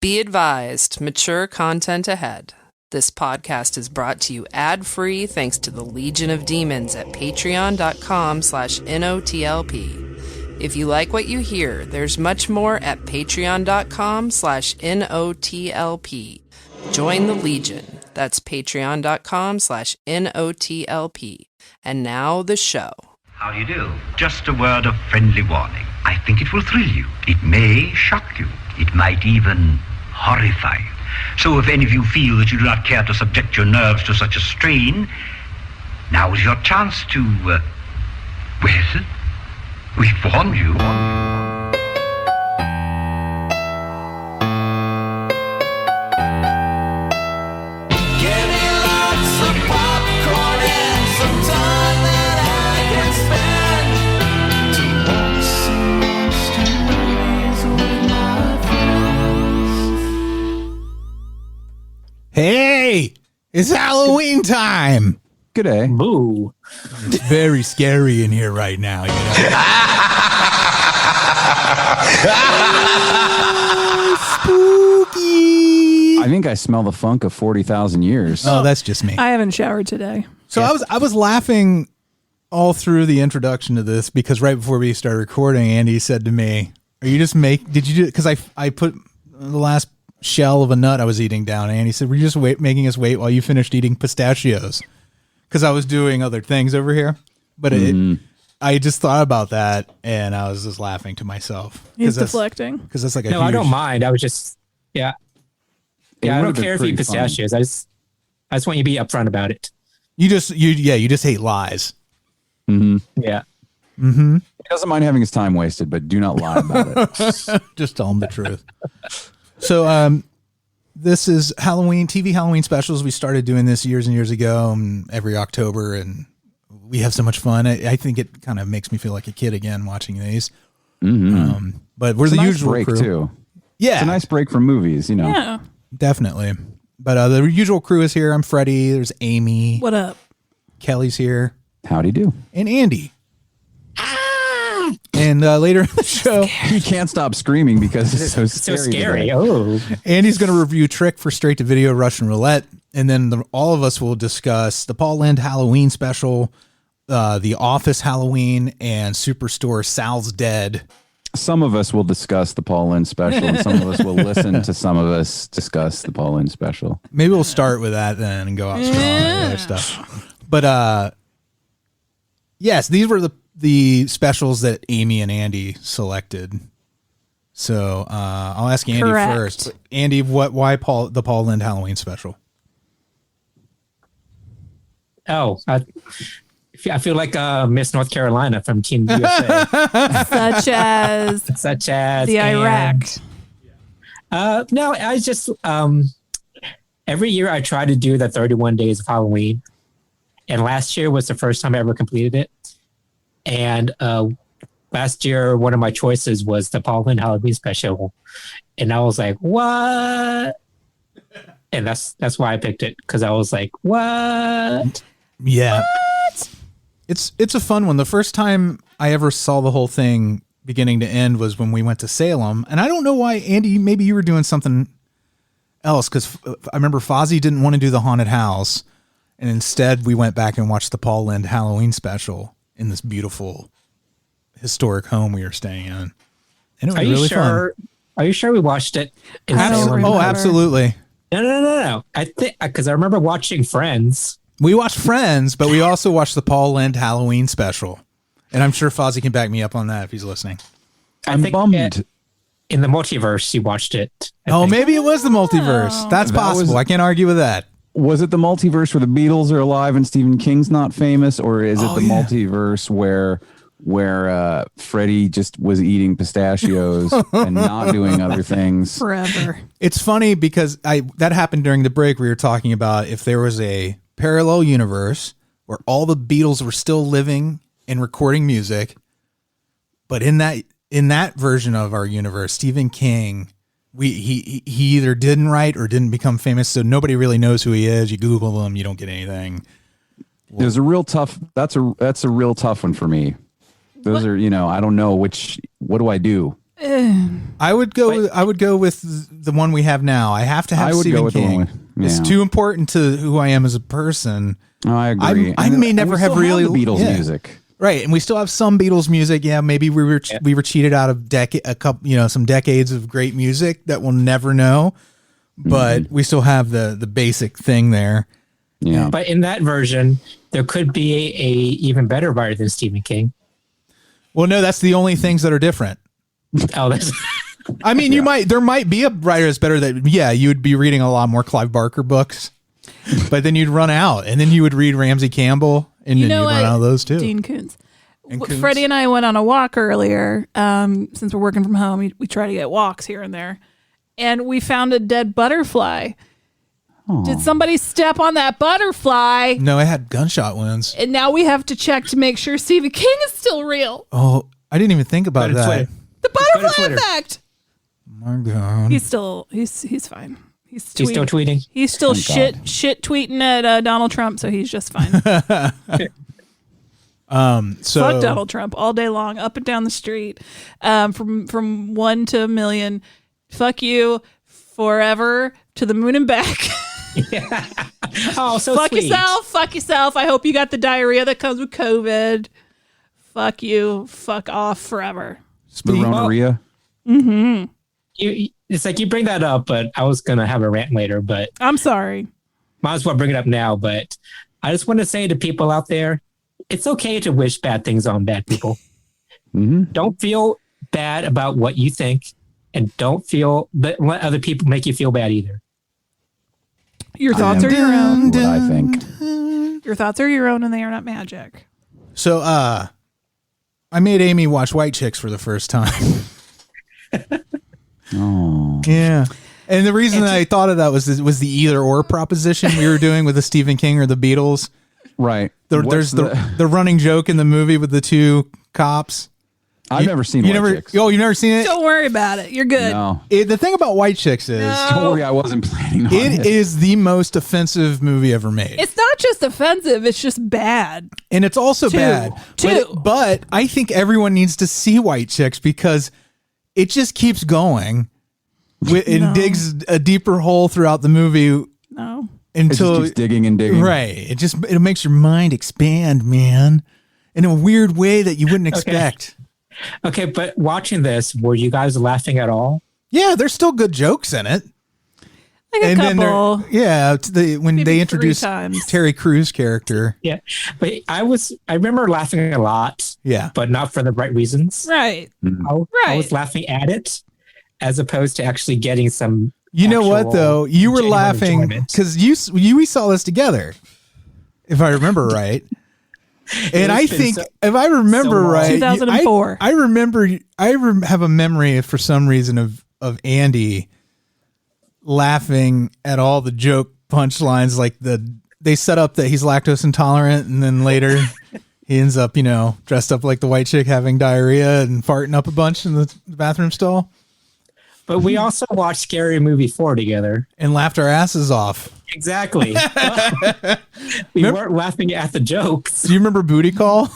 Be advised, mature content ahead. This podcast is brought to you ad-free thanks to the Legion of Demons at patreon.com/NOTLP. If you like what you hear, there's much more at patreon.com/NOTLP. Join the Legion. That's patreon.com/NOTLP. And now the show. How do you do? Just a word of friendly warning. I think it will thrill you. It may shock you. It might even horrify you. So if any of you feel that you do not care to subject your nerves to such a strain, now is your chance to, well, we've warned you. Hey, it's Halloween time. Good day. Boo. It's very scary in here right now, you know. Spooky. I think I smell the funk of 40,000 years. Oh, that's just me. I haven't showered today. So I was laughing all through the introduction to this because right before we started recording, Andy said to me, "Are you just did you do?" Because I put the last shell of a nut I was eating down, and he said, "Were you just making us wait while you finished eating pistachios?" Because I was doing other things over here, but I just thought about that, and I was just laughing to myself. He's deflecting because that's like a no, huge... I don't mind. I was just I don't care if you eat pistachios. I just want you to be upfront about it. You just hate lies. Mm-hmm. Yeah. Mm-hmm. He doesn't mind having his time wasted, but do not lie about it. Just tell him the truth. So this is Halloween, TV Halloween specials. We started doing this years and years ago, every October, and we have so much fun. I think it kind of makes me feel like a kid again watching these. Mm-hmm. But we're it's the a nice usual break crew. Too. Yeah. It's a nice break from movies, you know. Yeah. Definitely. But the usual crew is here. I'm Freddy. There's Amy. What up? Kelly's here. Howdy do. And Andy. And later in the show, he can't stop screaming because it's so scary. So scary. Today. Oh. Andy's going to review Trick for Straight-to-Video Russian Roulette, and then all of us will discuss the Paul Lynde Halloween special, The Office Halloween, and Superstore Sal's Dead. Some of us will discuss the Paul Lynde special, and some of us will listen to some of us discuss the Paul Lynde special. Maybe we'll start with that then and go out strong on the other stuff. But yes, these were the specials that Amy and Andy selected. So I'll ask Andy first. Andy, why the Paul Lynde Halloween special? Oh, I feel like Miss North Carolina from Team USA. Such as the Iraq. No, I just every year I try to do the 31 days of Halloween, and last year was the first time I ever completed it. And last year, one of my choices was the Paul Lynde Halloween special, and I was like, "What?" And that's why I picked it, because I was like, "What?" Yeah, what? It's a fun one. The first time I ever saw the whole thing beginning to end was when we went to Salem, and I don't know why, Andy. Maybe you were doing something else, because I remember Fozzie didn't want to do the haunted house, and instead we went back and watched the Paul Lynde Halloween special in this beautiful historic home we were staying in. And it was really fun. Are you sure we watched it? Absolutely. No. I think because I remember watching Friends. We watched Friends, but we also watched the Paul Lynde Halloween special. And I'm sure Fozzie can back me up on that if he's listening. I'm bummed. In the multiverse, you watched it. Maybe it was the multiverse. That's possible. I can't argue with that. Was it the multiverse where the Beatles are alive and Stephen King's not famous, or is it multiverse where Freddy just was eating pistachios and not doing other things forever? It's funny because that happened during the break. We were talking about if there was a parallel universe where all the Beatles were still living and recording music, but in that version of our universe, Stephen King, he either didn't write or didn't become famous, so nobody really knows who he is. You Google him, you don't get anything. There's a real tough. That's a real tough one for me. Those are, I don't know what do I do? I would go with the one we have now. I have to have Stephen King. It's too important to who I am as a person. Oh, I agree. I may never have really the Beatles music. Right, and we still have some Beatles music. Yeah, maybe we were cheated out of some decades of great music that we'll never know. But we still have the basic thing there. Yeah. But in that version, there could be a even better writer than Stephen King. Well, no, that's the only things that are different. Oh, that's. I mean, there might be a writer that's better that, you would be reading a lot more Clive Barker books, but then you'd run out, and then you would read Ramsey Campbell, and then you'd run out of those too. Dean Koontz. Freddie and I went on a walk earlier. Since we're working from home, we try to get walks here and there, and we found a dead butterfly. Aww. Did somebody step on that butterfly? No, it had gunshot wounds. And now we have to check to make sure Stephen King is still real. Oh, I didn't even think about that. The butterfly effect. Oh my God. He's fine. He's still tweeting. He's still shit tweeting at Donald Trump, so he's just fine. So fuck Donald Trump all day long, up and down the street, from 1 to 1,000,000. Fuck you forever to the moon and back. Yeah. Oh, so fuck sweet. yourself. Fuck yourself. I hope you got the diarrhea that comes with COVID. Fuck you. Fuck off forever. Sporonaria. Mm-hmm. It's like you bring that up, but I was gonna have a rant later. But I'm sorry. Might as well bring it up now. But I just want to say to people out there, it's okay to wish bad things on bad people. Don't feel bad about what you think, and don't let other people make you feel bad either. Your thoughts are your own. What I think. Your thoughts are your own, and they are not magic. So, I made Amy watch White Chicks for the first time. Oh. Yeah. And the reason I thought of that was the either or proposition we were doing with the Stephen King or the Beatles. Right. There's the running joke in the movie with the two cops. I've never seen White Chicks. Oh, you've never seen it? Don't worry about it. You're good. No. The thing about White Chicks is... Don't worry, I wasn't planning on it. It is the most offensive movie ever made. It's not just offensive, it's just bad. And it's also bad. But I think everyone needs to see White Chicks because it just keeps going. It digs a deeper hole throughout the movie. No. Until it just keeps digging and digging. Right. It makes your mind expand, man. In a weird way that you wouldn't expect. Okay, but watching this, were you guys laughing at all? Yeah, there's still good jokes in it. Like a couple. When they introduced Terry Crews' character. Yeah, but I remember laughing a lot. Yeah, but not for the right reasons. Right. I was laughing at it as opposed to actually getting some. You know what though? You were laughing because we saw this together, if I remember right. And I think, if I remember right, 2004. I have a memory for some reason of Andy laughing at all the joke punchlines, like they set up that he's lactose intolerant, and then later he ends up, dressed up like the white chick having diarrhea and farting up a bunch in the bathroom stall. But we also watched Scary Movie 4 together. And laughed our asses off. Exactly. We weren't laughing at the jokes. Do you remember Booty Call?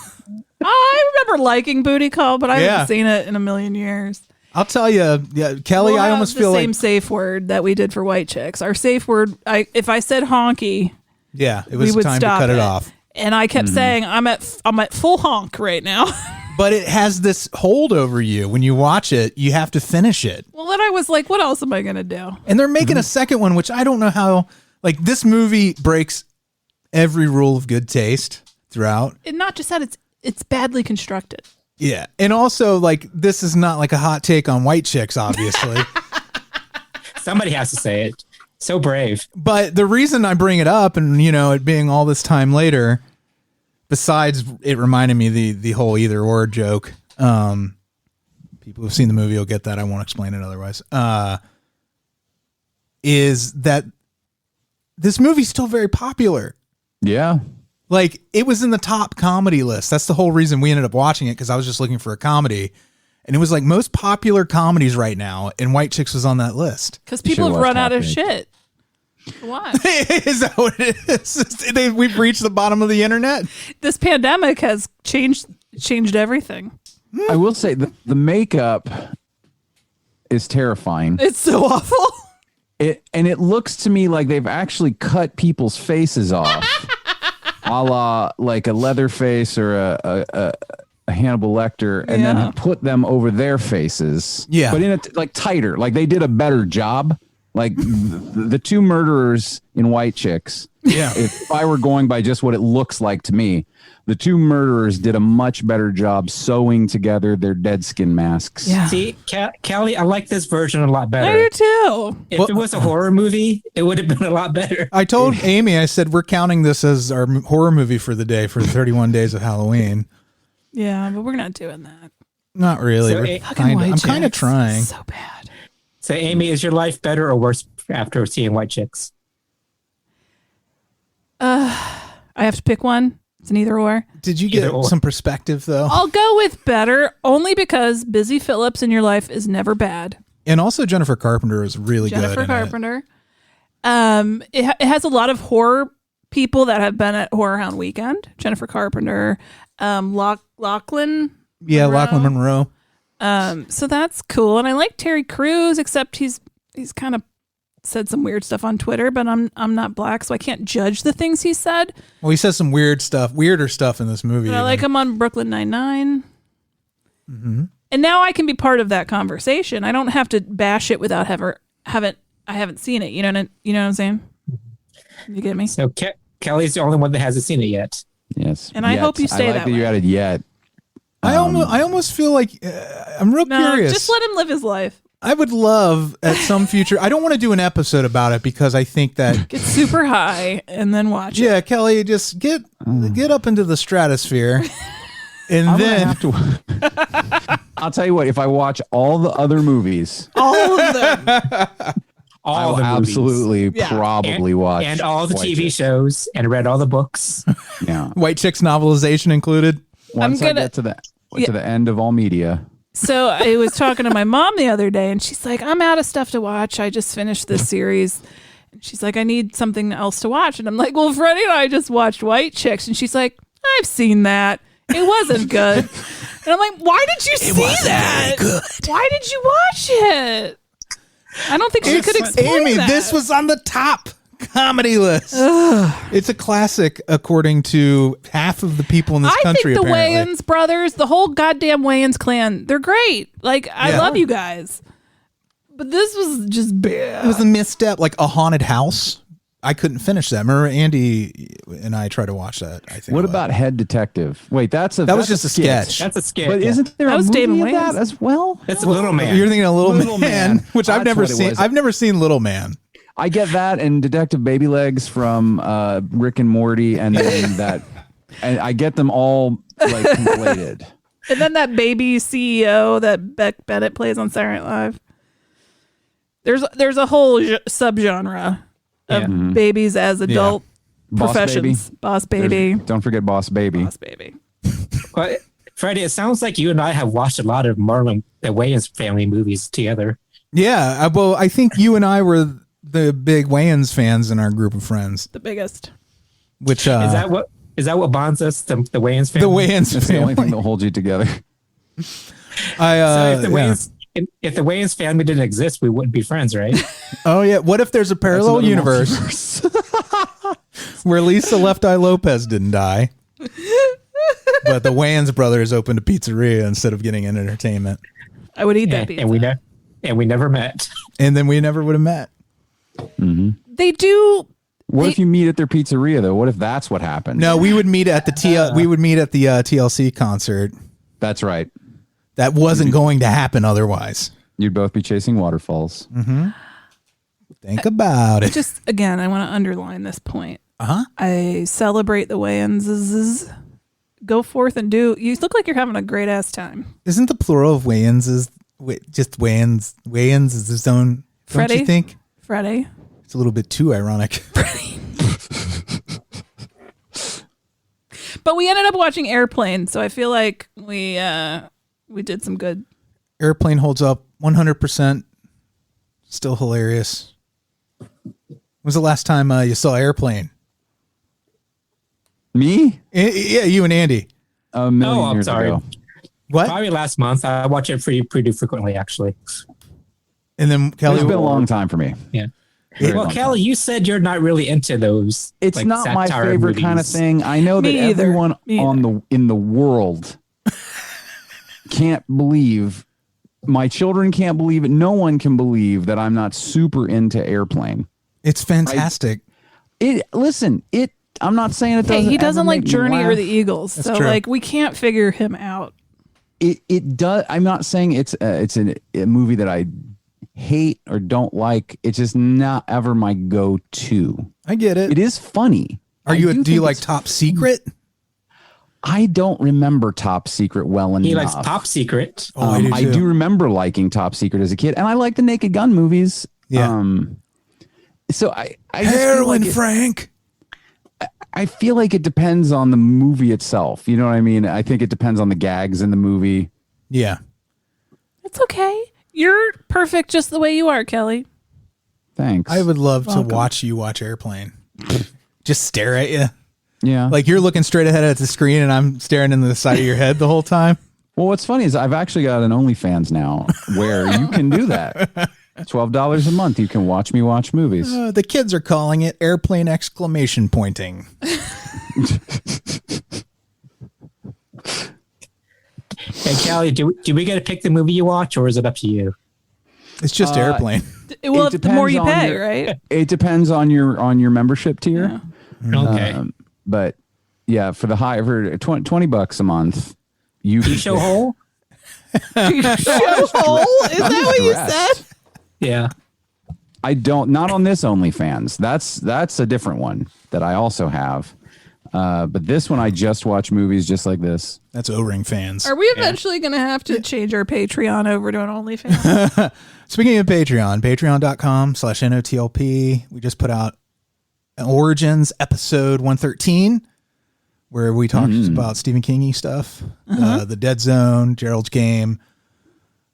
I remember liking Booty Call, but I haven't seen it in a million years. I'll tell you, Kelley, I almost feel like... the same safe word that we did for White Chicks. Our safe word, if I said honky... Yeah, it was time to cut it off. And I kept saying, I'm at full honk right now. But it has this hold over you. When you watch it, you have to finish it. Well, then I was like, what else am I going to do? And they're making a second one, which I don't know how... Like, this movie breaks every rule of good taste throughout. And not just that, it's badly constructed. Yeah. And also, like, this is not like a hot take on White Chicks, obviously. Somebody has to say it. So brave. But the reason I bring it up, and, it being all this time later, besides it reminded me the whole either or joke, people who've seen the movie will get that. I won't explain it otherwise. Is that this movie's still very popular. Yeah. Like, it was in the top comedy list. That's the whole reason we ended up watching it, because I was just looking for a comedy. And it was like most popular comedies right now, and White Chicks was on that list. Because people have run out of shit. Why? Is that what it is? We've reached the bottom of the internet? This pandemic has changed everything. I will say the makeup is terrifying. It's so awful. It looks to me like they've actually cut people's faces off, a la like a Leatherface or a Hannibal Lecter, and then put them over their faces. Yeah, but in it like tighter. Like they did a better job. Like the two murderers in White Chicks. Yeah, if I were going by just what it looks like to me, the two murderers did a much better job sewing together their dead skin masks. Yeah. See, Kelley, I like this version a lot better. I do too. If it was a horror movie, it would have been a lot better. I told Amy, I said, we're counting this as our horror movie for the day for 31 days of Halloween. Yeah, but we're not doing that. Not really. So, I'm kind of trying. So bad. So, Amy, is your life better or worse after seeing White Chicks? I have to pick one. It's an either or. Did you get some perspective, though? I'll go with better, only because Busy Phillips in your life is never bad. And also Jennifer Carpenter is really good. Jennifer Carpenter. It has a lot of horror people that have been at Horror Hound Weekend. Jennifer Carpenter, Lachlan. Yeah, Lachlan Monroe. So that's cool, and I like Terry Crews, except he's kind of said some weird stuff on Twitter, but I'm not black, so I can't judge the things he said. Well, he says some weirder stuff in this movie. But I like him on Brooklyn Nine-Nine. Mm-hmm. And now I can be part of that conversation. I don't have to bash it without I haven't seen it. You know what I'm saying? You get me? So Kelley's the only one that hasn't seen it yet. Yes, and I hope you stay that way. You added yet. I almost feel like I'm real curious. Just let him live his life. I would love at some future. I don't want to do an episode about it because I think that get super high and then watch it. Yeah, Kelley, just get up into the stratosphere, and then I'll tell you what. If I watch all the other movies, all of them, all the absolutely probably watch and all the TV shows and read all the books. Yeah, White Chicks novelization included. Once I get to the end of all media. So I was talking to my mom the other day, and she's like, I'm out of stuff to watch. I just finished this series. And she's like, I need something else to watch. And I'm like, well, Freddy and I just watched White Chicks. And she's like, I've seen that. It wasn't good. And I'm like, why did you see that? Good. Why did you watch it? I don't think she could explain Amy, that. this was on the top comedy list. It's a classic according to half of the people in this country. I think the apparently. Wayans brothers, the whole goddamn Wayans clan, they're great. Like, I love you guys. But this was just bad. It was a misstep, like A Haunted House. I couldn't finish that. Remember, Andy and I tried to watch that. I think. What about Head Detective? Wait, that was just a sketch. That's a sketch. But isn't there a movie of that as well? That's Little Man. You're thinking of Little Man, which I've never seen. I've never seen Little Man. I get that and Detective Baby Legs from Rick and Morty, and then that, and I get them all like conflated. And then that baby CEO that Beck Bennett plays on Saturday Night Live. There's a whole subgenre of babies as adult professions. Boss Baby. Don't forget Boss Baby. Boss Baby. But Freddy, it sounds like you and I have watched a lot of the Wayans family movies together. Yeah, well, I think you and I were the big Wayans fans in our group of friends. The biggest. Which is that what bonds us? The Wayans family. The Wayans family. That's the only thing that holds you together. If the Wayans family didn't exist, we wouldn't be friends, right? Oh yeah. What if there's a parallel universe where Lisa Left Eye Lopez didn't die, but the Wayans brothers opened a pizzeria instead of getting an entertainment? I would eat that pizza. And we never met. And then we never would have met. Mm-hmm. They do. What if you meet at their pizzeria though? What if that's what happened? No, we would meet at the TLC concert. That's right. That wasn't going to happen otherwise. You'd both be chasing waterfalls. Mm-hmm. Think about it. Just again, I want to underline this point. I celebrate the Wayanses. Go forth and do. You look like you're having a great ass time. Isn't the plural of Wayanses just Wayans? Wayans is his own. Freddy? Don't you think? Freddy. It's a little bit too ironic. Freddy. But we ended up watching Airplane, so I feel like we did some good. Airplane holds up 100%. Still hilarious. When was the last time you saw Airplane? Me? Yeah, you and Andy. A million years ago. What? Probably last month. I watch it pretty frequently, actually. And then Kelley, it's been a long time for me. Yeah. Well, Kelley, you said you're not really into those. It's like, not my favorite movies. Kind of thing. I know that everyone in the world can't believe. My children can't believe it. No one can believe that I'm not super into Airplane. It's fantastic. I'm not saying it doesn't. He doesn't like Journey or the Eagles, that's so true. Like we can't figure him out. It does. I'm not saying it's a movie that I hate or don't like. It's just not ever my go-to. I get it. It is funny. Do you like Top Secret? I don't remember Top Secret well enough. He likes Top Secret. I do remember liking Top Secret as a kid, and I like the Naked Gun movies. Yeah. So I Heroin, Frank. I feel like it depends on the movie itself. You know what I mean? I think it depends on the gags in the movie. Yeah. It's okay. You're perfect just the way you are, Kelley. Thanks. I would love to watch you watch Airplane. Just stare at you. Yeah. Like you're looking straight ahead at the screen and I'm staring into the side of your head the whole time. Well, what's funny is I've actually got an OnlyFans now where you can do that. $12 a month. You can watch me watch movies. The kids are calling it Airplane exclamation pointing. Hey, Kelley, do we get to pick the movie you watch, or is it up to you? It's just Airplane. Well, the more you pay, right? It depends on your membership tier. Yeah. Okay. But yeah, for the high for $20 a month, you show hole. You show hole? Is that what you said? Yeah. I don't. Not on this OnlyFans. That's a different one that I also have. But this one, I just watch movies just like this. That's O-Ring fans. Are we eventually going to have to change our Patreon over to an OnlyFans? Speaking of Patreon, patreon.com/NOTLP. We just put out Origins episode 113, where we talked about Stephen King-y stuff, the Dead Zone, Gerald's Game,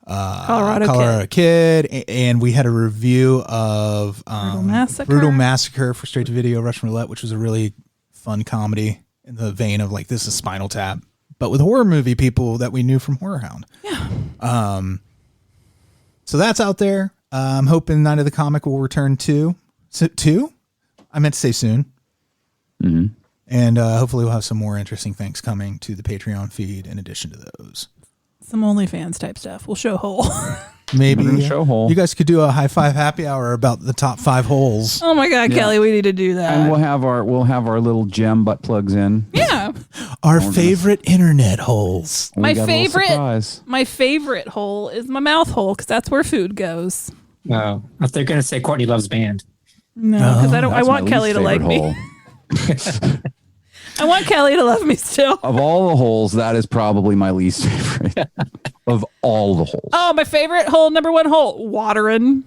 Colorado Kid, and we had a review of Brutal Massacre for Straight-to-Video Russian Roulette, which was a really fun comedy in the vein of like this is Spinal Tap, but with horror movie people that we knew from Horror Hound. Yeah. So that's out there. I'm hoping Night of the Comic will return too. I meant to say soon. Mm-hmm. And hopefully we'll have some more interesting things coming to the Patreon feed in addition to those. Some OnlyFans type stuff. We'll show hole. Maybe show hole. You guys could do a high five happy hour about the top 5 holes. Oh my God, Kelley, we need to do that. And we'll have our little gem butt plugs in. Yeah. Our favorite internet holes. My favorite hole is my mouth hole because that's where food goes. No, if they're gonna say Courtney loves band. No, because I want Kelley to like me. I want Kelley to love me still. Of all the holes, that is probably my least favorite. Of all the holes. Oh, my favorite hole, number 1 hole, watering.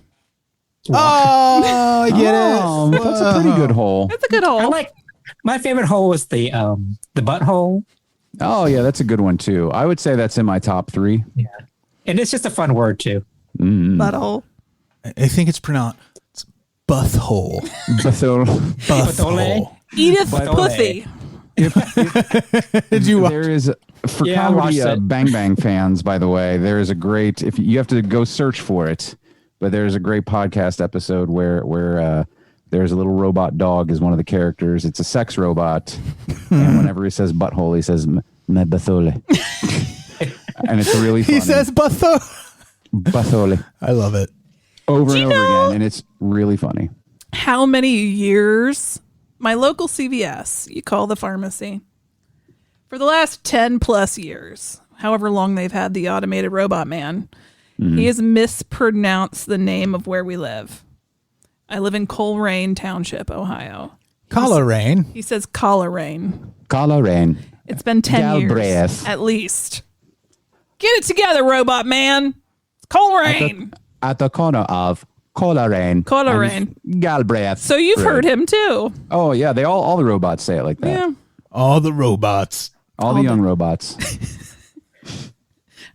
Oh, I get it. That's a pretty good hole. That's a good hole. I like my favorite hole was the butthole. Oh yeah, that's a good one too. I would say that's in my top 3. Yeah, and it's just a fun word too. Butthole. I think it's pronounced butthole. Butthole. Edith Puthie. Did you watch? There is for comedy Bang Bang fans, by the way, there is a great, if you have to go search for it, but there's a great podcast episode where there's a little robot dog is one of the characters. It's a sex robot, and whenever he says butthole, he says me butthole, and it's really funny. He says butthole. I love it. Over and over again, and it's really funny. How many years? My local CVS, you call the pharmacy, for the last 10 plus years, however long they've had the automated robot man, he has mispronounced the name of where we live. I live in Coleraine Township, Ohio. Coleraine? He says Coleraine. Coleraine. It's been 10 years at least. Get it together, robot man. It's Coleraine. At the corner of Coleraine. Galbraith. So you've heard him too. Oh yeah, all the robots say it like that. Yeah. All the robots. All the young robots.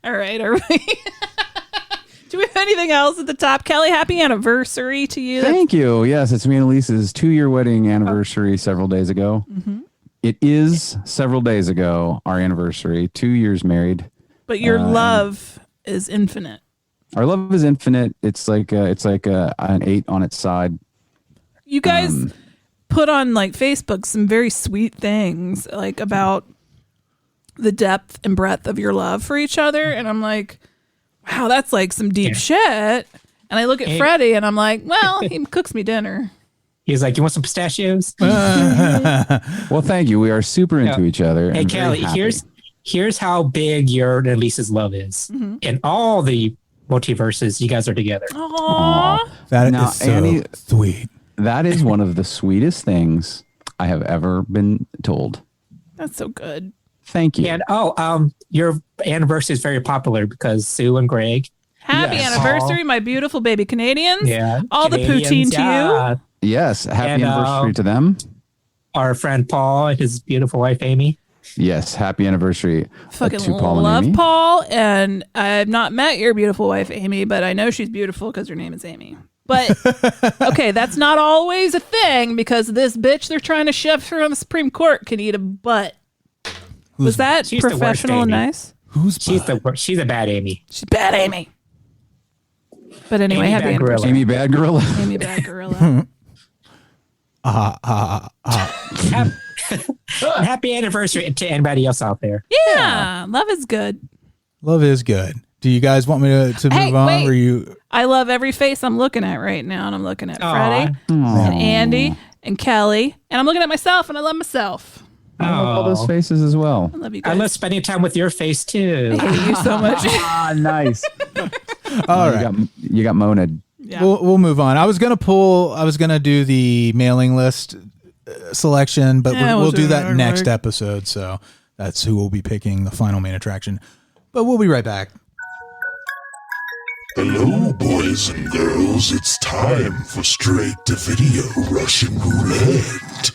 All right, are we? Do we have anything else at the top? Kelley, happy anniversary to you. Thank you. Yes, it's me and Alise's 2-year wedding anniversary several days ago. Mm-hmm. It is several days ago, our anniversary. 2 years married. But your love is infinite. Our love is infinite. It's like an 8 on its side. You guys put on like Facebook some very sweet things like about the depth and breadth of your love for each other, and I'm like, wow, that's like some deep shit. And I look at Freddy, and I'm like, well, he cooks me dinner. He's like, you want some pistachios? Well, thank you. We are super into each other. Hey, Kelley, here's how big your and Alisa's love is. In all the multiverses, you guys are together. Aww. That is so Annie, sweet. That is one of the sweetest things I have ever been told. That's so good. Thank you. And your anniversary is very popular because Sue and Greg. Happy anniversary, my beautiful baby Canadians. Yeah. All Canadians, the poutine to you. Yes. Happy anniversary to them. Our friend Paul and his beautiful wife Amy. Yes. Happy anniversary Fucking to Paul love and Amy. Paul. And I've not met your beautiful wife Amy, but I know she's beautiful because her name is Amy. But okay, that's not always a thing because this bitch they're trying to shove her on the Supreme Court can eat a butt. Was that professional and nice? She's the worst. She's a bad Amy. She's bad Amy. But anyway, Amy happy anniversary. Amy Bad Gorilla. Amy Bad Gorilla. Happy anniversary to anybody else out there. Yeah, love is good. Love is good. Do you guys want me to move on? Wait. Or you? I love every face I'm looking at right now, and I'm looking at Freddy and Andy and Kelley, and I'm looking at myself, and I love myself. I love all those faces as well. I love you guys. I love spending time with your face too. I hate you so much. Nice. All right. You got Mona. Yeah. We'll move on. I was gonna do the mailing list selection, but we'll do that next episode. So that's who will be picking the final main attraction. But we'll be right back. Hello, boys and girls. It's time for Straight-to-Video Russian Roulette.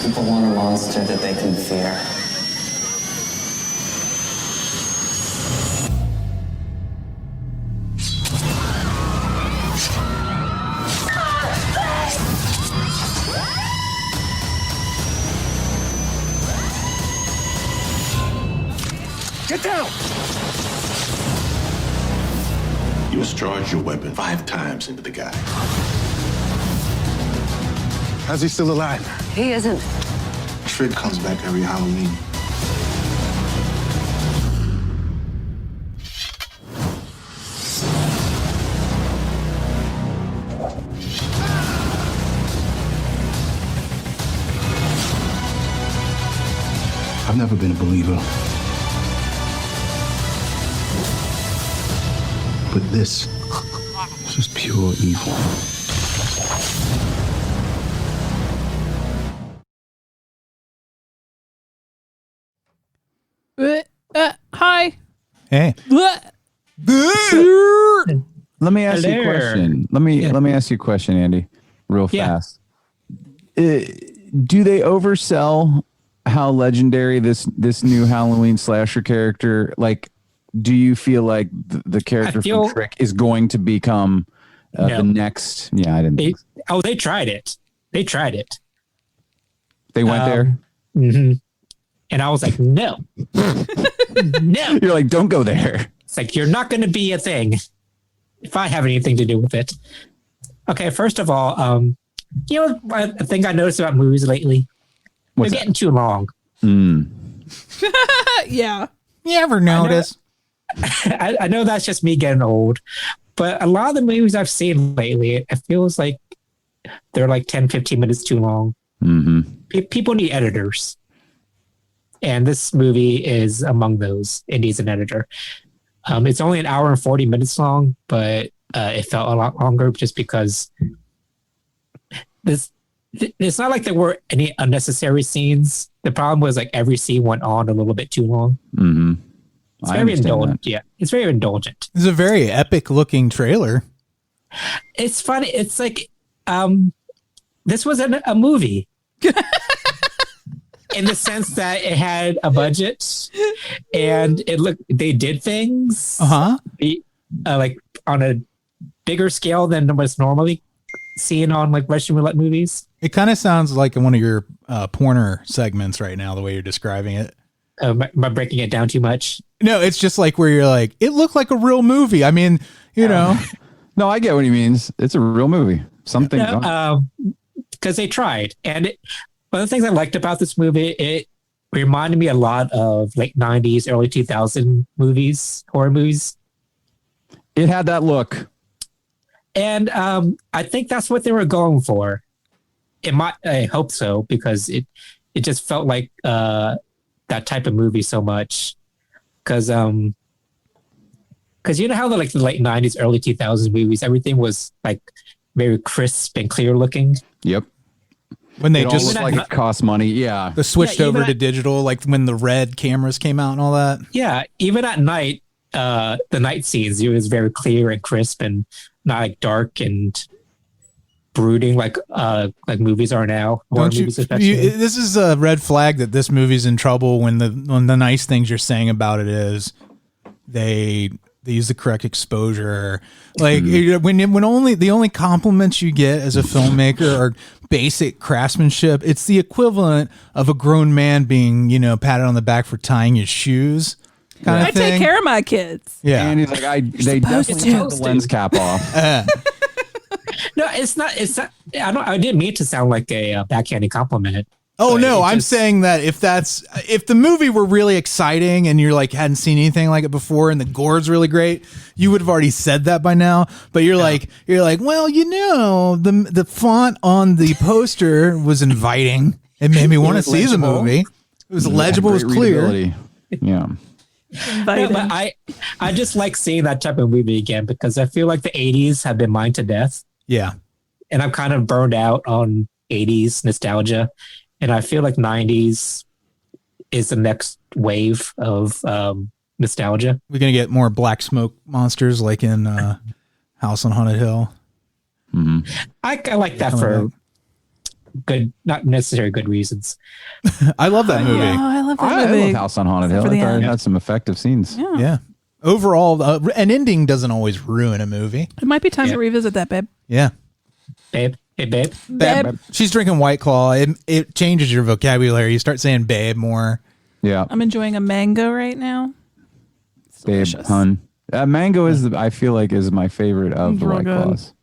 People want a monster that they can fear. Get down! You discharged your weapon 5 times into the guy. How's he still alive? He isn't. Fred comes back every Halloween. I've never been a believer. But this is pure evil. Hi. Hey. Let me ask you a question. Let me ask you a question, Andy, real fast. Do they oversell how legendary this new Halloween slasher character? Like, do you feel like the character from Trick is going to become the next? Yeah, I didn't. They tried it. They went there. Mm-hmm. And I was like, no. No. You're like, don't go there. It's like, you're not going to be a thing if I have anything to do with it. Okay, first of all, a thing I noticed about movies lately, they're getting too long. Yeah. You ever notice? I know that's just me getting old, but a lot of the movies I've seen lately, it feels like they're like 10, 15 minutes too long. Mm-hmm. People need editors. And this movie is among those. It needs an editor. It's only an hour and 40 minutes long, but it felt a lot longer just because it's not like there were any unnecessary scenes. The problem was like every scene went on a little bit too long. Mm-hmm. It's very indulgent. That. Yeah, it's very indulgent. It's a very epic looking trailer. It's funny. It's like this wasn't a movie. In the sense that it had a budget and they did things like on a bigger scale than was normally seen on like Russian roulette movies. It kind of sounds like one of your porner segments right now, the way you're describing it. Am I breaking it down too much? No, it's just like where you're like, it looked like a real movie. I mean, you know. No, I get what he means. It's a real movie. Something. Because they tried. And one of the things I liked about this movie, it reminded me a lot of late 90s, early 2000 movies, horror movies. It had that look. And I think that's what they were going for. I hope so, because it just felt like that type of movie so much. Because you know how the late 90s, early 2000s movies, everything was like very crisp and clear looking. Yep. When they it just looked like it cost money. Yeah. They switched over to digital, like when the red cameras came out and all that. Yeah. Even at night, the night scenes, it was very clear and crisp and not like dark and brooding like movies are now. This is a red flag that this movie's in trouble when the nice things you're saying about it is they use the correct exposure. Like when only the only compliments you get as a filmmaker are basic craftsmanship. It's the equivalent of a grown man being, patted on the back for tying his shoes. I take care of my kids. Yeah. And he's like, they definitely took the lens cap off. No, it's not. I didn't mean to sound like a backhanded compliment. Oh no, I'm saying that if the movie were really exciting and you're like hadn't seen anything like it before and the gore's really great, you would have already said that by now. But you're like, well, the font on the poster was inviting. It made me want to see the movie. It was legible, it was clear. Yeah. No, but I just like seeing that type of movie again because I feel like the 80s have been mine to death. Yeah. And I'm kind of burned out on 80s nostalgia. And I feel like 90s is the next wave of nostalgia. We're going to get more black smoke monsters like in House on Haunted Hill. Mm-hmm. I like that for good, not necessarily good reasons. I love that movie. I love that movie. I movie. love House on Haunted Hill. I thought it had some effective scenes. Yeah. Overall, an ending doesn't always ruin a movie. It might be time to revisit that, babe. Yeah. Babe. Hey, babe. Babe. She's drinking White Claw. It changes your vocabulary. You start saying babe more. Yeah. I'm enjoying a mango right now. It's babe, delicious. hun. Mango I feel like is my favorite of the White Claws.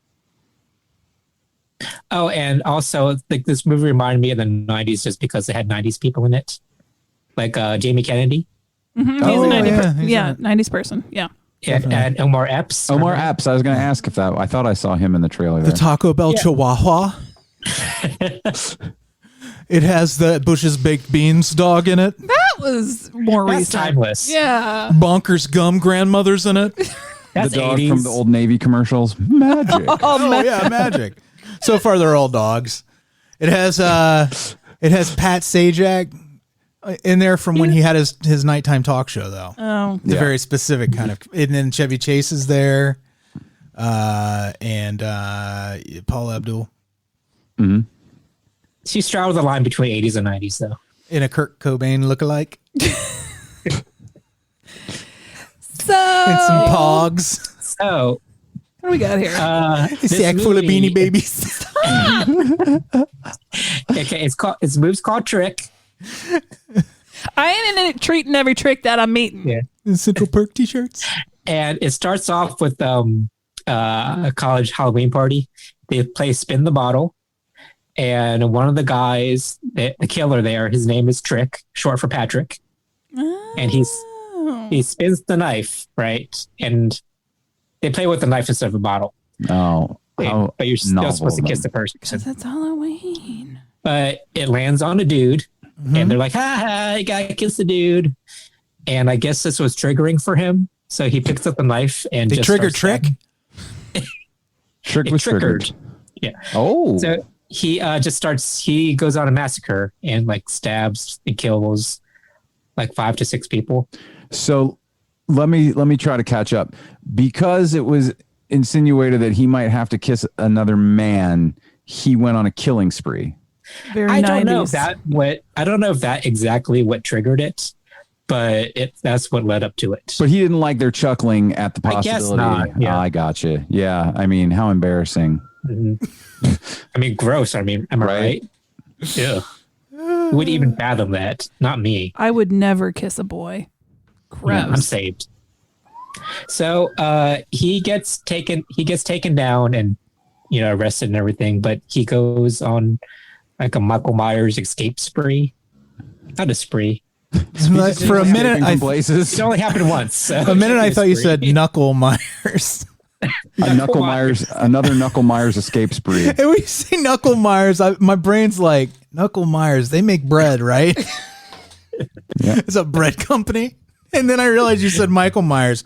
Oh, and also like this movie reminded me of the 90s just because it had 90s people in it. Like Jamie Kennedy. Mm-hmm. He's a 90s person. Yeah. And Omar Epps. Omar Epps. I was going to ask if I thought I saw him in the trailer. The Taco Bell Chihuahua. It has the Bush's Baked Beans dog in it. That was more That's recent. timeless. Yeah. Bonkers Gum grandmother's in it. That's the dog 80s. from the Old Navy commercials. Magic. Oh yeah, magic. So far, they're all dogs. It has Pat Sajak in there from when he had his nighttime talk show, though. Oh, It's a very specific kind of. And then Chevy Chase is there, and Paul Abdul. Mm-hmm. She straddled the line between 80s and 90s, though. In a Kurt Cobain lookalike. So And some pogs. So what do we got here? A sack full of Beanie Babies. Okay, it's movie's called Trick. I ain't in it treating every trick that I'm meeting. Yeah. And Central Perk t-shirts. And it starts off with a college Halloween party. They play Spin the Bottle. And one of the guys, the killer there, his name is Trick, short for Patrick. Oh. And he spins the knife, right? And they play with the knife instead of a bottle. Oh. But you're still supposed to kiss the person. Because it's Halloween. But it lands on a dude. And they're like, ha, you gotta kiss the dude. And I guess this was triggering for him. So he picks up the knife and They just trigger starts Trick? Trick It was triggered. triggered. Yeah. Oh. So he he goes on a massacre and like stabs and kills like 5 to 6 people. So let me try to catch up. Because it was insinuated that he might have to kiss another man, he went on a killing spree. Very I 90s. don't know if that exactly what triggered it, but that's what led up to it. But he didn't like their chuckling at the possibility. I guess not. Yeah. I gotcha. Yeah. I mean, how embarrassing. Mm-hmm. I mean, gross. I mean, am I right? Yeah. Who would even fathom that? Not me. I would never kiss a boy. Gross. Yeah, I'm saved. So he gets taken down and arrested and everything, but he goes on like a Michael Myers escape spree. Not a spree. For a minute, it only happened once. So a minute, I thought you said Knuckle Myers. Another Knuckle Myers escape spree. And we say Knuckle Myers, my brain's like, Knuckle Myers, they make bread, right? Yeah. It's a bread company. And then I realized you said Michael Myers.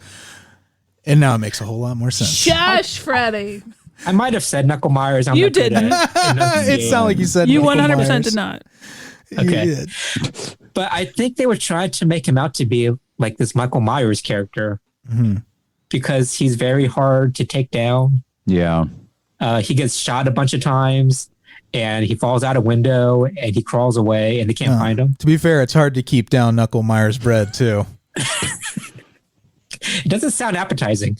And now it makes a whole lot more sense. Shush, Freddy. I might have said Knuckle Myers. You didn't. It sounded like you said you Knuckle 100% Myers. did not. Okay. But I think they were trying to make him out to be like this Michael Myers character because he's very hard to take down. Yeah. He gets shot a bunch of times and he falls out a window and he crawls away and they can't find him. To be fair, it's hard to keep down Knuckle Myers bread too. It doesn't sound appetizing.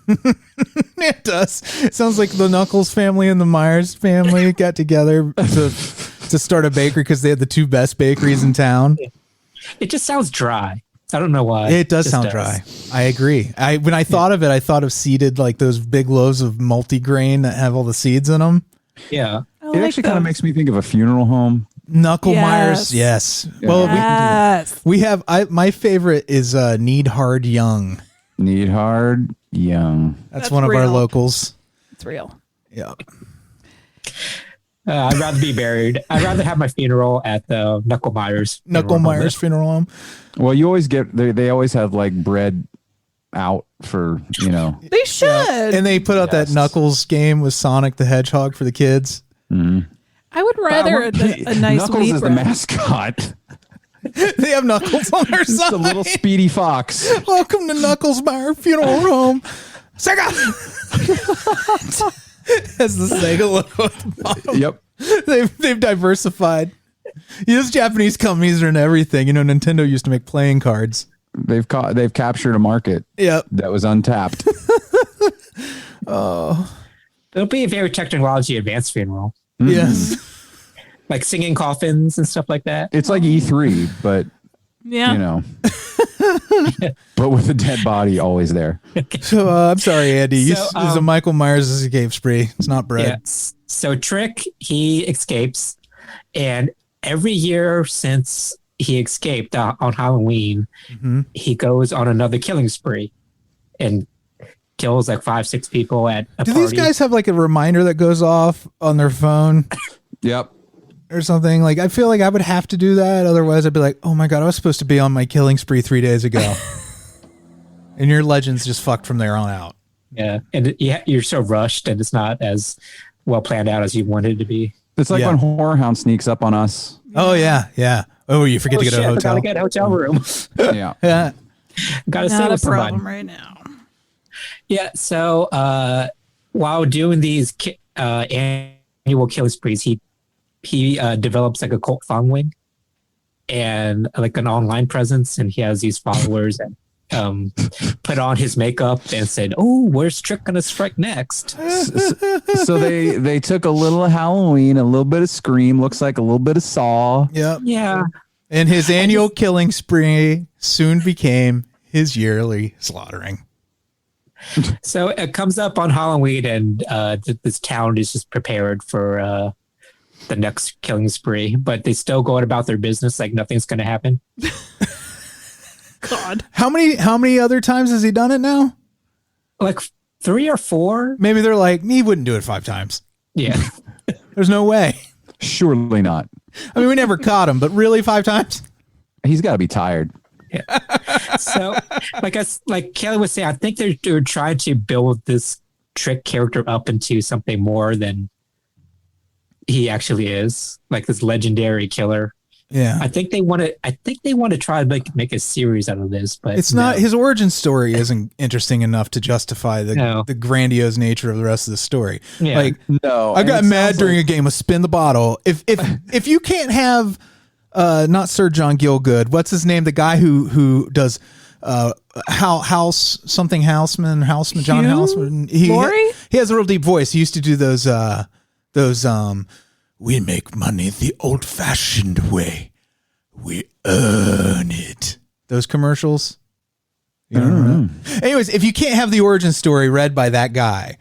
It does. It sounds like the Knuckles family and the Myers family got together to start a bakery because they had the two best bakeries in town. It just sounds dry. I don't know why. It does sound dry. I agree. When I thought of it, I thought of seeded, like those big loaves of multigrain that have all the seeds in them. Yeah. It actually kind of makes me think of a funeral home. Knuckle Myers, yes. Well, we have. My favorite is Need Hard Young. Need Hard Young. That's one of our locals. It's real. Yeah. I'd rather be buried. I'd rather have my funeral at the Knuckle Myers funeral home. Well, you always get they always have like bread out for They should. And they put out that Knuckles game with Sonic the Hedgehog for the kids. Mm-hmm. I would rather a nice Knuckles is bread. the mascot. They have Knuckles on their side. The little speedy fox. Welcome to Knuckles Meyer Funeral Home. Sega! Has the Sega logo at the bottom. Yep. They've diversified. These Japanese companies are in everything. Nintendo used to make playing cards. They've captured a market. Yep. That was untapped. Oh. It'll be a very technology advanced funeral. Mm-hmm. Yes. Like singing coffins and stuff like that. It's like E3, but but with a dead body always there. So I'm sorry, Andy. It's a Michael Myers escape spree. It's not bread. Yeah. So Trick, he escapes, and every year since he escaped on Halloween, he goes on another killing spree and kills like 5-6 people at a party. Do these guys have like a reminder that goes off on their phone? Yep. Or something? Like, I feel like I would have to do that. Otherwise, I'd be like, oh my God, I was supposed to be on my killing spree 3 days ago. And your legend's just fucked from there on out. Yeah. And you're so rushed and it's not as well planned out as you wanted it to be. It's like when Horror Hound sneaks up on us. Oh, yeah. Yeah. Oh, you forget to get a hotel. I gotta get a hotel room. Yeah. Yeah. Gotta stay Not with a problem somebody. right now. Yeah. So while doing these annual killing sprees, he develops like a cult following and like an online presence, and he has these followers that put on his makeup and said, "Oh, where's Trick gonna strike next?" So they took a little Halloween, a little bit of Scream, looks like a little bit of Saw. Yep. Yeah. And his annual killing spree soon became his yearly slaughtering. So it comes up on Halloween, and this town is just prepared for the next killing spree, but they still go about their business like nothing's going to happen. God. How many other times has he done it now? Like 3 or 4. Maybe they're like, he wouldn't do it 5 times. Yeah. There's no way. Surely not. I mean, we never caught him, but really 5 times? He's got to be tired. Yeah. So, like Kelley was saying, I think they're trying to build this Trick character up into something more than he actually is, like this legendary killer. Yeah, I think they want to try to make a series out of this, but it's not. His origin story isn't interesting enough to justify the grandiose nature of the rest of the story. Yeah. Like, no, I got mad during a game of Spin the Bottle. If you can't have not Sir John Gielgud, what's his name? The guy who does Houseman John Hugh? Houseman. He has a real deep voice. He used to do those we make money the old-fashioned way. We earn it. Those commercials. You know? Anyways, if you can't have the origin story read by that guy,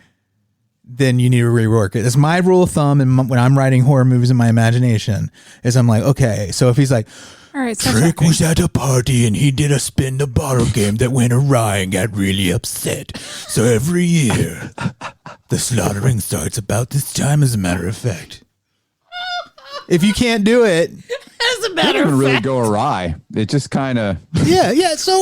then you need to rework it. It's my rule of thumb, and when I'm writing horror movies in my imagination, is I'm like, okay, so if he's like, all right, Trick was at a party and he did a spin the bottle game that went awry and got really upset. So every year, the slaughtering starts about this time, as a matter of fact. If you can't do it, as a matter of fact, really fact, go awry. It just kind of yeah. So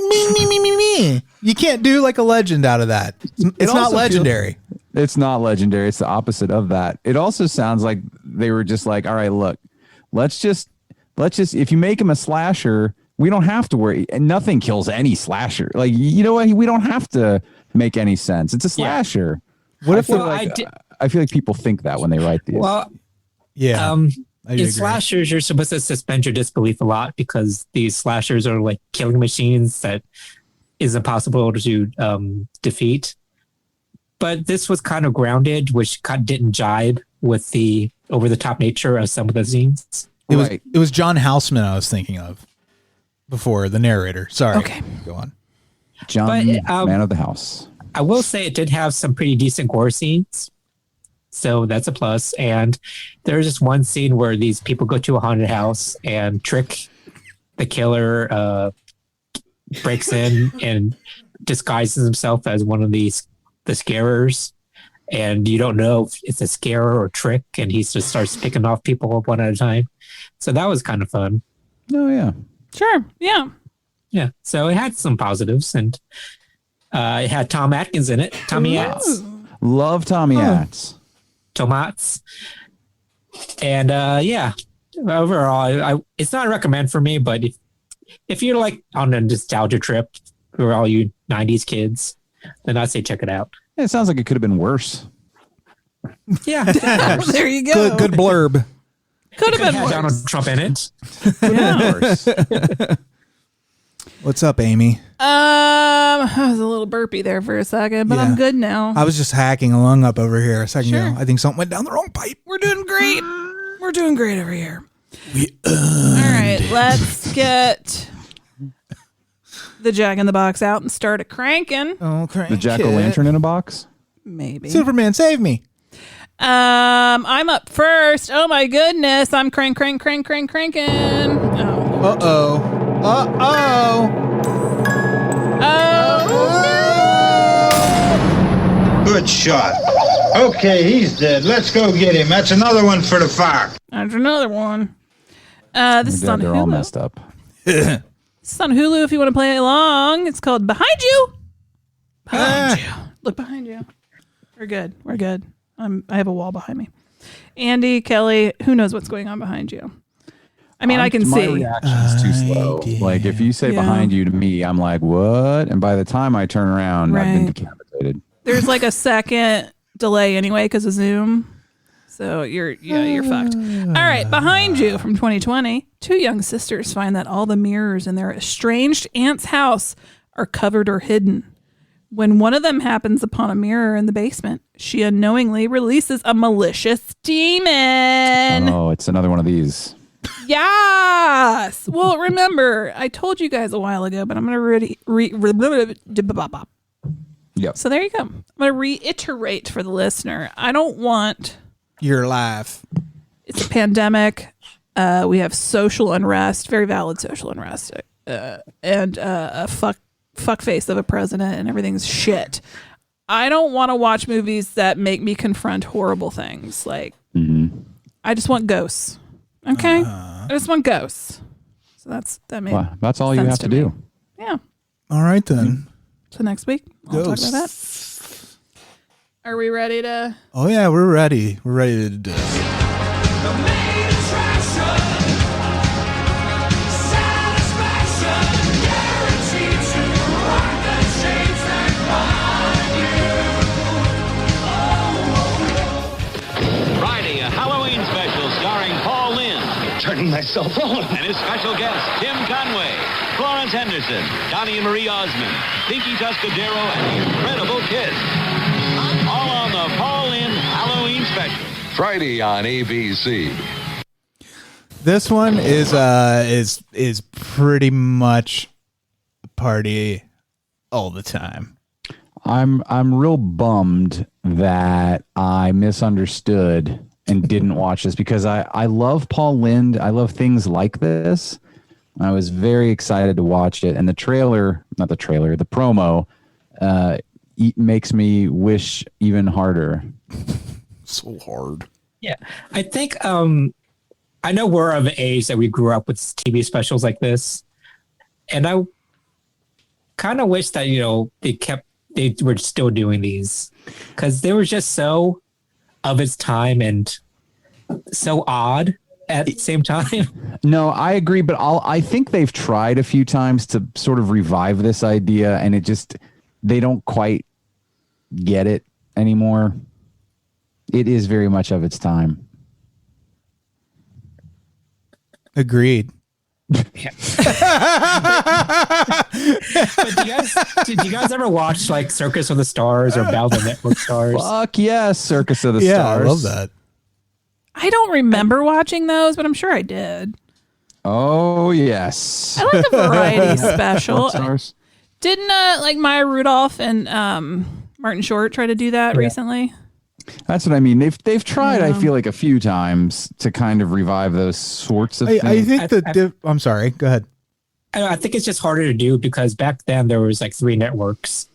me. You can't do like a legend out of that. It's not legendary. It's not legendary. It's the opposite of that. It also sounds like they were just like, all right, look, let's just if you make him a slasher, we don't have to worry. And nothing kills any slasher. Like, you know what? We don't have to make any sense. It's a slasher. Yeah. What if I feel like people think that when they write these. Well, yeah. In slashers, you're supposed to suspend your disbelief a lot because these slashers are like killing machines that is impossible to defeat. But this was kind of grounded, which didn't jibe with the over-the-top nature of some of the scenes. It was John Houseman I was thinking of before, the narrator. Sorry. Okay. Go on. John, man of the house. I will say it did have some pretty decent gore scenes. So that's a plus. And there's just one scene where these people go to a haunted house and Trick, the killer, breaks in and disguises himself as one of the scarers. And you don't know if it's a scarer or Trick. And he just starts picking off people one at a time. So that was kind of fun. Oh, yeah. Sure. Yeah. Yeah. So it had some positives. And it had Tom Atkins in it. Tommy Atz. Love Tommy Atz. Tomats. And overall, it's not a recommend for me, but if you're like on a nostalgia trip for all you 90s kids, then I'd say check it out. It sounds like it could have been worse. Yeah. There you go. Good blurb. Could have been worse. Donald Trump in it. Yeah. What's up, Amy? I was a little burpy there for a second, but I'm good now. I was just hacking a lung up over here a second ago. I think something went down the wrong pipe. We're doing great. We're doing great over here. All right, let's get the Jack in the Box out and start a cranking. Oh, crank the jack-o'-lantern in a box? Maybe. Superman, save me. I'm up first. Oh my goodness. I'm cranking. Oh. Uh-oh. Good shot. Okay, he's dead. Let's go get him. That's another one for the fire. There's another one. This is on They're Hulu. all messed up. This is on Hulu if you want to play along. It's called Behind You. Behind You. Look behind you. We're good. I have a wall behind me. Andy, Kelley, who knows what's going on behind you? I mean, I can my see. My reaction's too slow. Like, if you say behind you to me, I'm like, what? And by the time I turn around, I've been decapitated. There's like a second delay anyway because of Zoom. So you're fucked. All right, Behind You from 2020. Two young sisters find that all the mirrors in their estranged aunt's house are covered or hidden. When one of them happens upon a mirror in the basement, she unknowingly releases a malicious demon. Oh, it's another one of these. Yes. Well, remember, I told you guys a while ago, but I'm going to Yep. So there you go. I'm going to reiterate for the listener. I don't want your life. It's a pandemic. We have social unrest, very valid social unrest, and a fuck face of a president, and everything's shit. I don't want to watch movies that make me confront horrible things. Like, I just want ghosts. Okay, I just want ghosts. So that's all you have to do. Yeah. All right then. So next week we'll talk about that. Are we ready to? Oh yeah, we're ready. We're ready to do it. cell phone. And his special guests, Tim Conway, Florence Henderson, Donnie and Marie Osmond, Pinky Tuscadero, and the Incredible Kids. All on the Paul Lynde Halloween special. Friday on ABC. This one is pretty much a party all the time. I'm real bummed that I misunderstood and didn't watch this because I love Paul Lynde. I love things like this. I was very excited to watch it, and the promo makes me wish even harder. So hard. Yeah, I think I know we're of an age that we grew up with TV specials like this, and I kind of wish that they were still doing these because they were just so of its time and so odd at the same time. No, I agree, but I think they've tried a few times to sort of revive this idea, and they don't quite get it anymore. It is very much of its time. Agreed. Yeah. But did you guys ever watch like Circus of the Stars or Battle of the Network Stars? Fuck yes, Circus of the Stars. Yeah, I love that. I don't remember watching those, but I'm sure I did. Oh yes, I like the variety special. Stars. Didn't like Maya Rudolph and Martin Short try to do that recently? That's what I mean. They've tried, I feel like, a few times to kind of revive those sorts of things. I think I'm sorry. Go ahead. I think it's just harder to do because back then there was like 3 networks,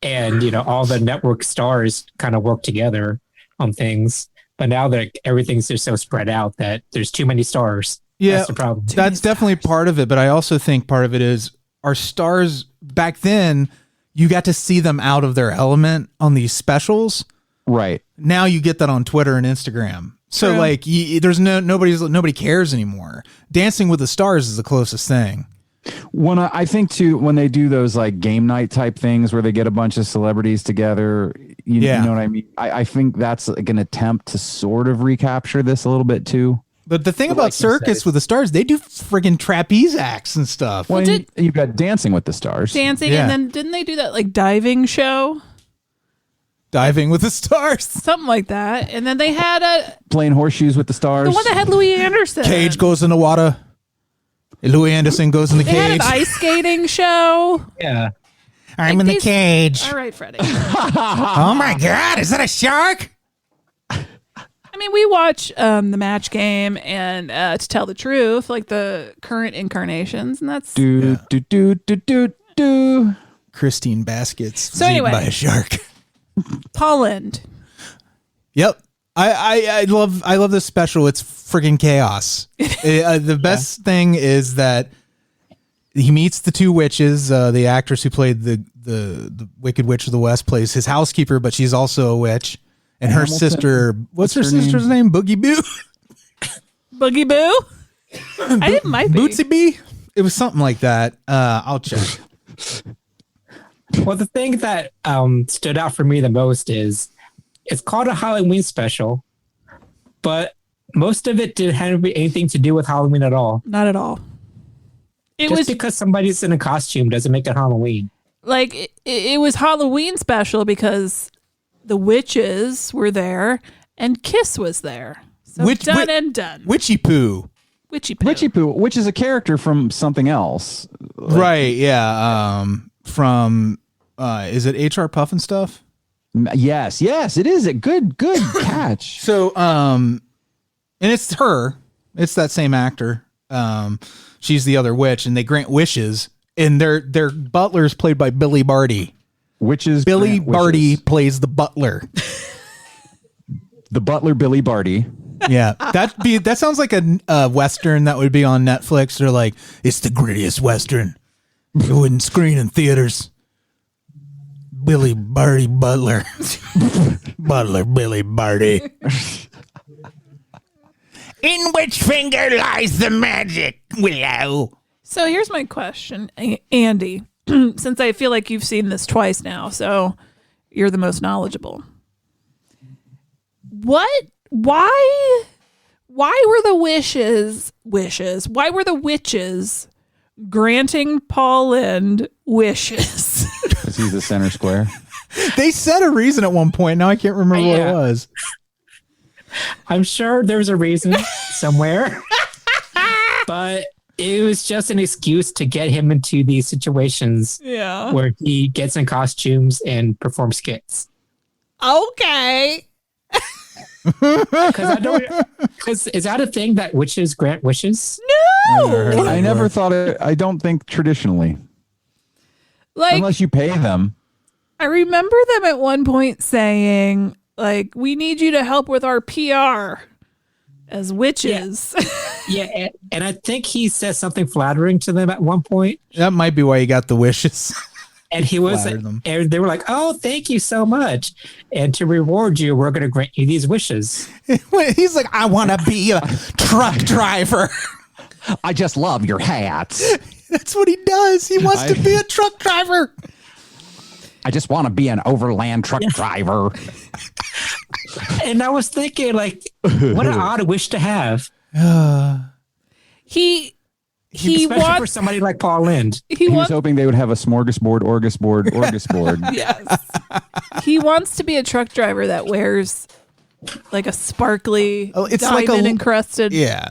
and all the network stars kind of work together on things. But now that everything's just so spread out that there's too many stars. Yeah, that's the problem. That's definitely part of it. But I also think part of it is our stars back then. You got to see them out of their element on these specials. Right. Now you get that on Twitter and Instagram. So like there's nobody cares anymore. Dancing with the Stars is the closest thing. I think too, when they do those like game night type things where they get a bunch of celebrities together, you know what I mean? I think that's like an attempt to sort of recapture this a little bit too. But the thing about Circus with the Stars, they do friggin' trapeze acts and stuff. Well, you've got Dancing with the Stars. And then didn't they do that like diving show? Diving with the Stars. Something like that. And then they had Playing horseshoes with the stars. The one that had Louis Anderson. Cage goes in the water. Louis Anderson goes in the cage. They had an ice skating show. Yeah. I'm in the cage. All right, Freddy. Oh my God, is that a shark? I mean, we watch the Match Game and To Tell the Truth, like the current incarnations, and that's do. Christine Baskets eaten by a shark. Paul Lynde. Yep, I love this special. It's friggin' chaos. The best thing is that he meets the 2 witches. The actress who played the Wicked Witch of the West plays his housekeeper, but she's also a witch. And her sister, what's her sister's name? Boogie Boo? Boogie Boo? I think it might be. Bootsy Bee? It was something like that. I'll check. Well, the thing that stood out for me the most is it's called a Halloween special, but most of it didn't have anything to do with Halloween at all. Not at all. Because somebody's in a costume doesn't make it Halloween. Like, it was Halloween special because the witches were there and Kiss was there. So done. Witchy Poo. Witchy Poo. Witchy Poo, which is a character from something else. Right, yeah. From, is it HR Puff and Stuff? Yes, it is. A good catch. So, and it's her. It's that same actor. She's the other witch, and they grant wishes, and their butler's played by Billy Barty. Billy Barty plays the butler. The butler, Billy Barty. Yeah, that sounds like a Western that would be on Netflix. They're like, it's the grittiest Western. It wouldn't screen in theaters. Billy Barty Butler. Butler Billy Barty. In which finger lies the magic, Willow? So here's my question, Andy. Since I feel like you've seen this twice now, so you're the most knowledgeable. Why why were the wishes? Why were the witches granting Paul Lynde wishes? Because he's the center square. They said a reason at one point. Now I can't remember what it was. I'm sure there's a reason somewhere, but it was just an excuse to get him into these situations where he gets in costumes and performs skits. Okay. Because is that a thing that witches grant wishes? No. I never thought it. I don't think traditionally. Like, unless you pay them. I remember them at one point saying, like, we need you to help with our PR as witches. Yeah, and I think he said something flattering to them at one point. That might be why he got the wishes. And he was, and they were like, "Oh, thank you so much, and to reward you, we're going to grant you these wishes." He's like, "I want to be a truck driver. I just love your hats." That's what he does. He wants to be a truck driver. I just want to be an overland truck driver. And I was thinking, like, what an odd wish to have. He especially wants, for somebody like Paul Lynde. He was hoping they would have a smorgasbord. Yes. He wants to be a truck driver that wears like a sparkly, it's diamond like encrusted. Yeah.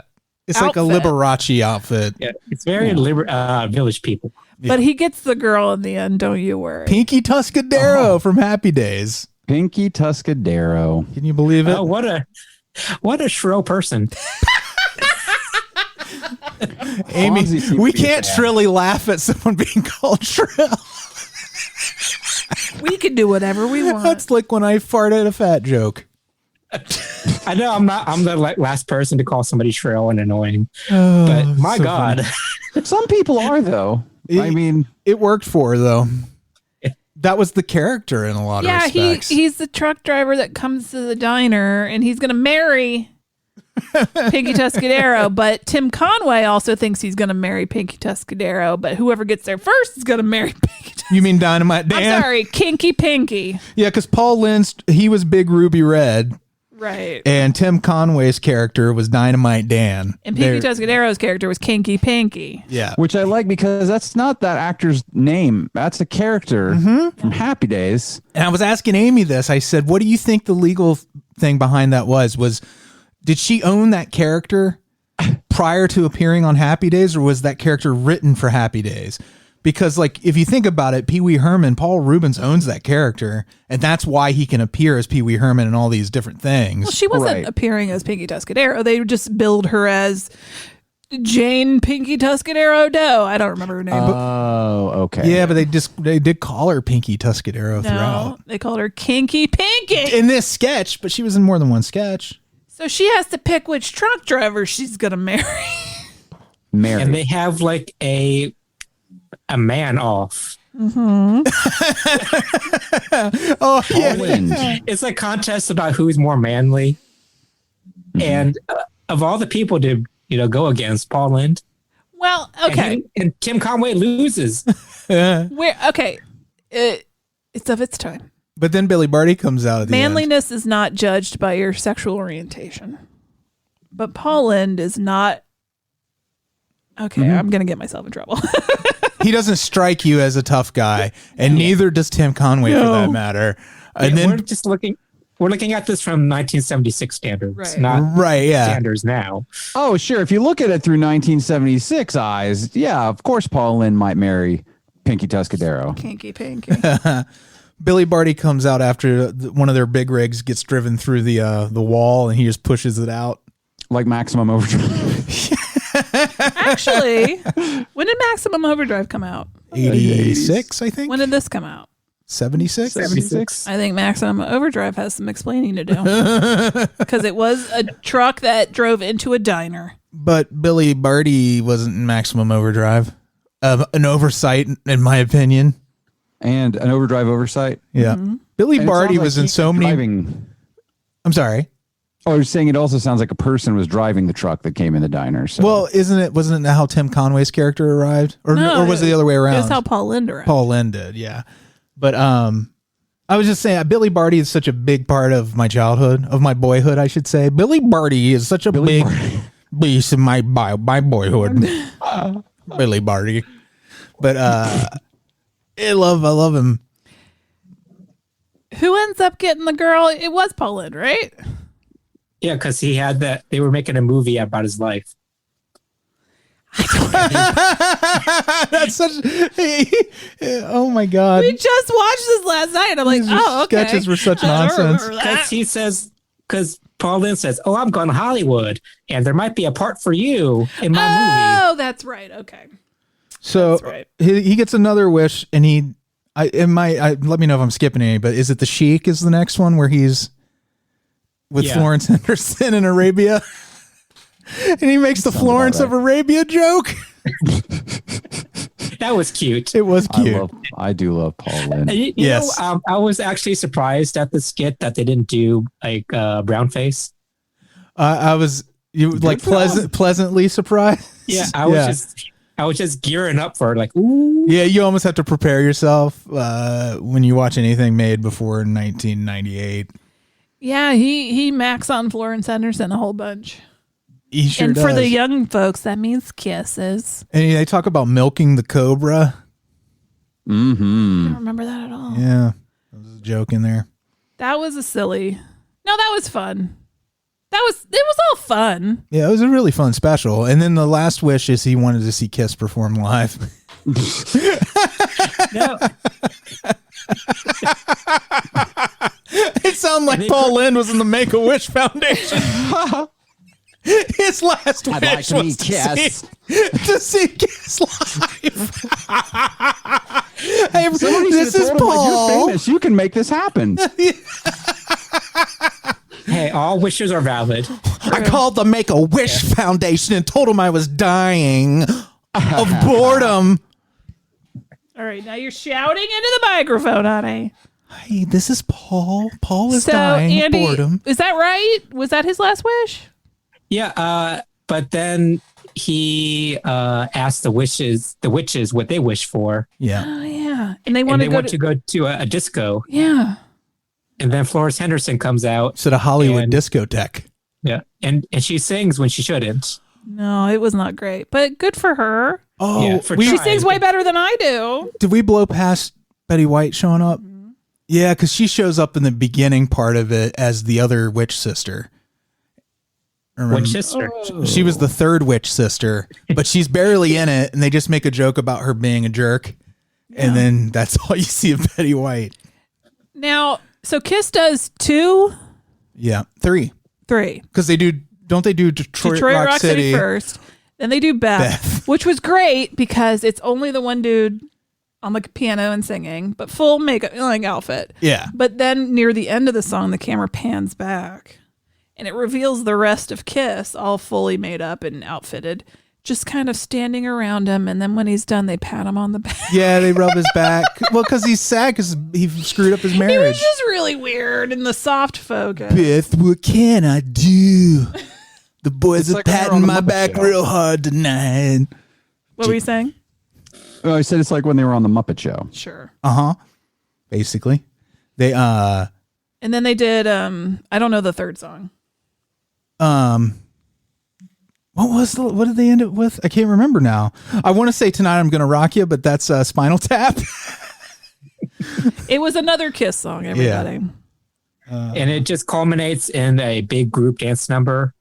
It's outfit. like a Liberace outfit. Yeah, it's very Village People. Yeah. But he gets the girl in the end, don't you worry. Pinky Tuscadero from Happy Days. Pinky Tuscadero. Can you believe it? Oh, what a shrill person. Amy, we can't shrilly laugh at someone being called shrill. We can do whatever we want. That's like when I fart at a fat joke. I know I'm the last person to call somebody shrill and annoying. But my so God. Some people are, though. I mean, it worked for her, though. That was the character in a lot of respects. He's the truck driver that comes to the diner and he's going to marry Pinky Tuscadero, but Tim Conway also thinks he's going to marry Pinky Tuscadero, but whoever gets there first is going to marry Pinky Tuscadero. You mean Dynamite Dan? I'm sorry, Kinky Pinky. Yeah, because Paul Lynde, he was Big Ruby Red. Right. And Tim Conway's character was Dynamite Dan. And Pinky Tuscadero's character was Kinky Pinky. Yeah. Which I like because that's not that actor's name. That's a character from Happy Days. And I was asking Amy this. I said, what do you think the legal thing behind that was did she own that character prior to appearing on Happy Days, or was that character written for Happy Days? Because, like, if you think about it, Pee Wee Herman, Paul Rubens owns that character, and that's why he can appear as Pee Wee Herman and all these different things. Well, she wasn't appearing as Pinky Tuscadero. They just billed her as Jane Pinky Tuscadero Doe. I don't remember her name. Oh, okay. Yeah, but they did call her Pinky Tuscadero throughout. They called her Kinky Pinky in this sketch, but she was in more than one sketch. So she has to pick which truck driver she's gonna marry. And they have like a man off. Mm-hmm. Oh yeah, it's a contest about who's more manly. And of all the people to go against, Paul Lynde. Well, okay, and Tim Conway loses. It's of its time. But then Billy Barty comes out at the Manliness is not judged by your sexual orientation. But Paul Lynde is not. Okay, I'm going to get myself in trouble. He doesn't strike you as a tough guy, and neither does Tim Conway for that matter. And then we're looking at this from 1976 standards, not standards now. Oh, sure. If you look at it through 1976 eyes, yeah, of course Paul Lynde might marry Pinky Tuscadero. Kinky Pinky. Billy Barty comes out after one of their big rigs gets driven through the wall, and he just pushes it out. Like Maximum Overdrive. Actually, when did Maximum Overdrive come out? 86, I think. When did this come out? 76? 76. I think Maximum Overdrive has some explaining to do. Because it was a truck that drove into a diner. But Billy Barty wasn't in Maximum Overdrive. An oversight, in my opinion. And an overdrive oversight. Yeah. Mm-hmm. Billy Barty was in so many. I'm sorry. Oh, you're saying it also sounds like a person was driving the truck that came in the diner. So. Well, wasn't it how Tim Conway's character arrived? Or was it the other way around? It was how Paul Lynde arrived. Paul Lynde did, yeah. But I was just saying, Billy Barty is such a big part of my childhood, of my boyhood, I should say. Billy Barty is such a big piece of my boyhood. Billy Barty. But I love him. Who ends up getting the girl? It was Paul Lynde, right? Yeah, because he had that. They were making a movie about his life. That's such. Oh my god! We just watched this last night. I'm like, oh, okay. Sketches were such nonsense. Because he says, because Paul Lynde says, "Oh, I'm going to Hollywood, and there might be a part for you in my movie." Oh, that's right. Okay. So right. he gets another wish, and let me know if I'm skipping any, but is it the Sheik is the next one where he's with Florence Henderson in Arabia? And he makes the Florence of Arabia joke. That was cute. It was cute. I do love Paul Lynde. You know, I was actually surprised at the skit that they didn't do like brown face. I was pleasantly surprised. Yeah, I was just gearing up for it, like, ooh. Yeah, you almost have to prepare yourself when you watch anything made before 1998. Yeah, he macks on Florence Henderson a whole bunch. He sure and does. For the young folks, that means kisses. And they talk about milking the cobra. I don't remember that at all. Yeah, there was a joke in there. That was that was fun. It was all fun. Yeah, it was a really fun special. And then the last wish is he wanted to see Kiss perform live. No. It sounded like Paul Lynde was in the Make-A-Wish Foundation. His last wish like to was meet Kiss. to see Kiss live. Hey, Somebody this is Paul. You're famous. You can make this happen. Hey, all wishes are valid. I called the Make-A-Wish Foundation and told them I was dying of boredom. All right, now you're shouting into the microphone, honey. Hey, this is Paul. Paul is dying Andy, of boredom. Is that right? Was that his last wish? Yeah, but then he asked the witches what they wish for. Yeah. Oh, yeah. And they want to go to a disco. Yeah. And then Florence Henderson comes out. So the Hollywood discotheque. Yeah. And she sings when she shouldn't. No, it was not great, but good for her. Oh, yeah, she sings way better than I do. Did we blow past Betty White showing up? Mm-hmm. Yeah, because she shows up in the beginning part of it as the other witch sister. Witch sister? Oh. She was the third witch sister, but she's barely in it, and they just make a joke about her being a jerk. Yeah. And then that's all you see of Betty White. Now, so Kiss does 2? Yeah, 3. 3. Because don't they do Detroit Rock City first? Then they do Beth, which was great because it's only the one dude on the piano and singing, but full makeup like outfit. Yeah. But then near the end of the song, the camera pans back and it reveals the rest of Kiss all fully made up and outfitted, just kind of standing around him. And then when he's done, they pat him on the back. Yeah, they rub his back. Well, because he's sad because he screwed up his marriage. It was just really weird in the soft focus. Beth, what can I do? The boys are patting my back real hard tonight. What were you saying? Oh, I said it's like when they were on the Muppet Show. Sure. Basically. They And then they did I don't know the third song. What did they end it with? I can't remember now. I want to say Tonight I'm Gonna Rock You, but that's Spinal Tap. It was another Kiss song, everybody. Yeah. And it just culminates in a big group dance number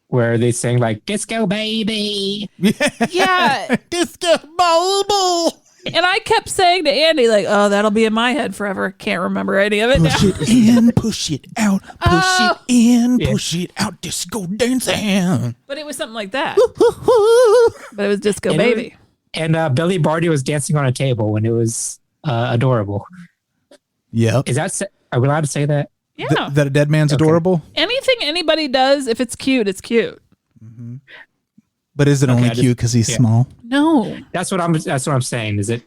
where they sing like Disco Baby. Yeah. Disco Baby. And I kept saying to Andy, like, oh, that'll be in my head forever. Can't remember any of it now. Push it in, push it out, push it in, push it out, disco dancing. But it was something like that. But it was Disco Baby. And Billy Barty was dancing on a table when it was adorable. Yep. Are we allowed to say that? Yeah. That a dead man's adorable? Anything anybody does, if it's cute, it's cute. Mm-hmm. But is it only cute because he's small? No. That's what I'm saying. Is it?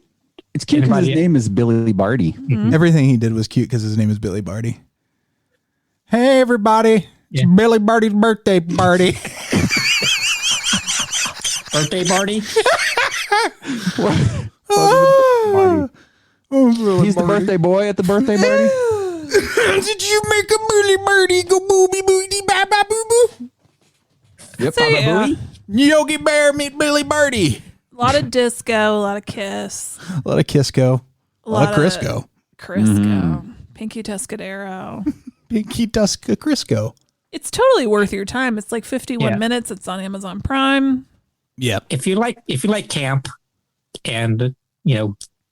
It's cute because his name is Billy Barty. Mm-hmm. Everything he did was cute because his name is Billy Barty. Hey, everybody. It's Billy Barty's birthday party. Birthday party? He's the birthday boy at the birthday party. Did you make a Billy Birdie go booby booty ba ba boo boo? Yep. So, yeah. Yogi Bear meet Billy Birdie. A lot of disco, a lot of kiss. A lot of Kisco. A lot of Crisco. Crisco. Pinky Tuscadero. Pinky Tusca Crisco. It's totally worth your time. It's like 51 minutes. It's on Amazon Prime. Yeah. If you like camp and,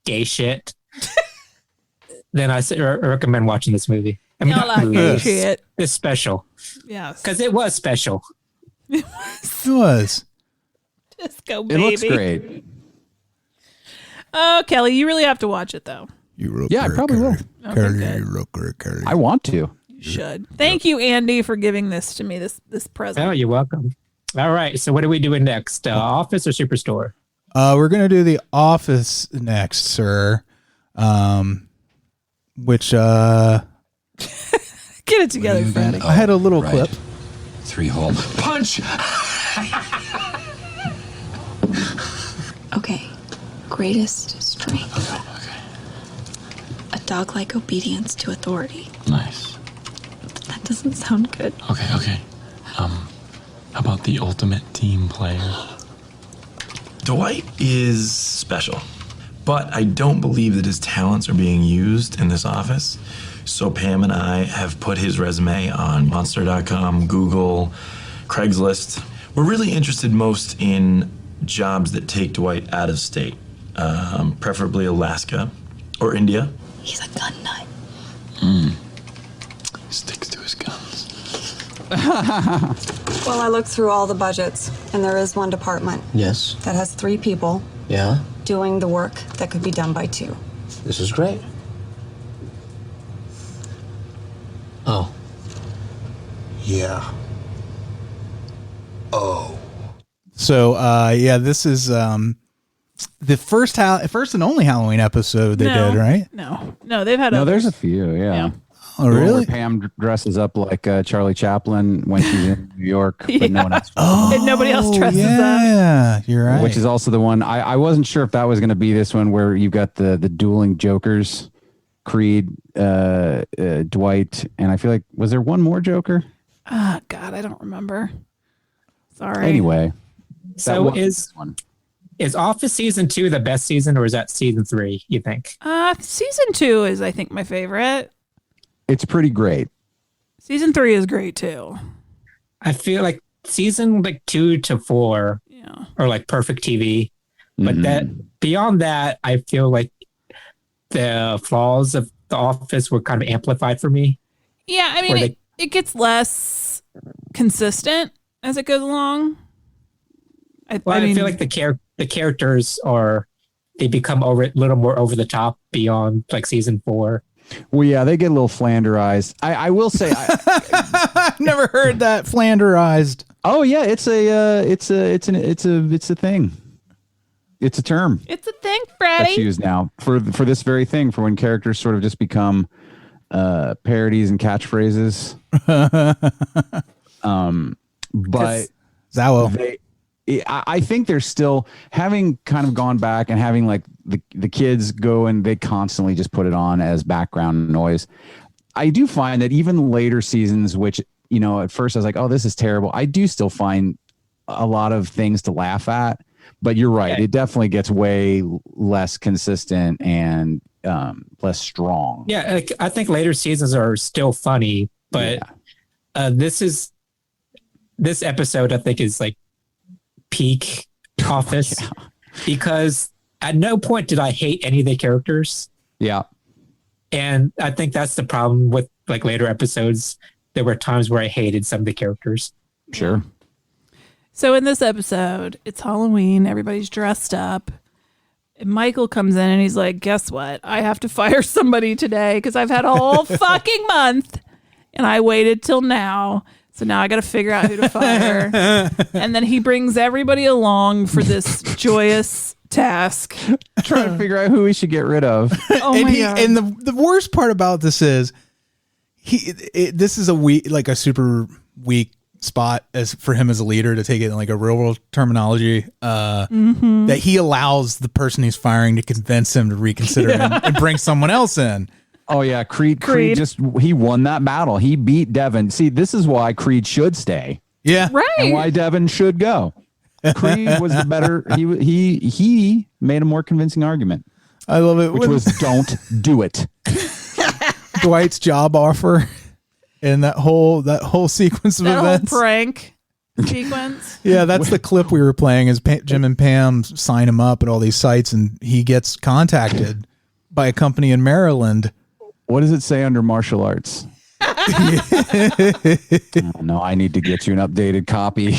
gay shit, then I recommend watching this movie. I mean, Y'all like gay shit. It's special. Yes. Because it was special. It was. Disco baby. It looks great. Oh, Kelley, you really have to watch it, though. I probably will. Okay, I want to. You should. Thank you, Andy, for giving this to me, this present. Oh, you're welcome. All right. So what are we doing next? Office or Superstore? We're going to do The Office next, sir. Which, Get it together, Freddy. I had a little clip. 3-hole punch. Okay. Greatest strength. Okay. A dog-like obedience to authority. Nice. That doesn't sound good. Okay. How about the ultimate team player? Dwight is special, but I don't believe that his talents are being used in this office. So Pam and I have put his resume on Monster.com, Google, Craigslist. We're really interested most in jobs that take Dwight out of state, preferably Alaska or India. He's a gun nut. He sticks to his guns. Well, I looked through all the budgets, and there is one department. Yes. That has 3 people. Yeah. Doing the work that could be done by 2. This is great. Oh. Yeah. Oh. So, this is the first and only Halloween episode they did, right? No, they've had. No, others. there's a few. Yeah. Oh, really? Where Pam dresses up like Charlie Chaplin when she's in New York, but no one else. And nobody else dresses up. Yeah, you're right. Which is also the one I wasn't sure if that was going to be this one where you got the dueling Jokers, Creed, Dwight, and I feel like was there one more Joker? Ah, God, I don't remember. Sorry. Anyway, so is Office season 2 the best season, or is that season 3? You think? Season 2 is, I think, my favorite. It's pretty great. Season 3 is great too. I feel like season 2 to 4 are like perfect TV, but that beyond that, I feel like the flaws of The Office were kind of amplified for me. Yeah, I mean, it gets less consistent as it goes along. I feel like the characters they become a little more over the top beyond like season 4. Well, yeah, they get a little flanderized. I will say, I've never heard that flanderized. Oh yeah, it's a thing. It's a term. It's a thing, Freddy. That's used now for this very thing, for when characters sort of just become parodies and catchphrases. But Zawo. I think they're still having kind of gone back and having like the kids go and they constantly just put it on as background noise. I do find that even later seasons, which, at first I was like, oh, this is terrible. I do still find a lot of things to laugh at, but you're right. It definitely gets way less consistent and less strong. Yeah. I think later seasons are still funny, but this episode, I think, is like peak Office because at no point did I hate any of the characters. Yeah. And I think that's the problem with like later episodes. There were times where I hated some of the characters. Sure. So in this episode, it's Halloween. Everybody's dressed up. And Michael comes in and he's like, guess what? I have to fire somebody today because I've had a whole fucking month and I waited till now. So now I got to figure out who to fire. And then he brings everybody along for this joyous task. Trying to figure out who we should get rid of. God. And the worst part about this is this is a super weak spot as for him as a leader to take it in like a real world terminology. That he allows the person he's firing to convince him to reconsider and bring someone else in. Oh yeah, Creed he won that battle. He beat Devin. See, this is why Creed should stay. Yeah, right. And why Devin should go. Creed was the better. He made a more convincing argument. I love it. Which was don't do it. Dwight's job offer and that whole sequence of events. Whole prank sequence. Yeah, that's the clip we were playing. Is Jim and Pam sign him up at all these sites, and he gets contacted by a company in Maryland. What does it say under martial arts? No, I need to get you an updated copy.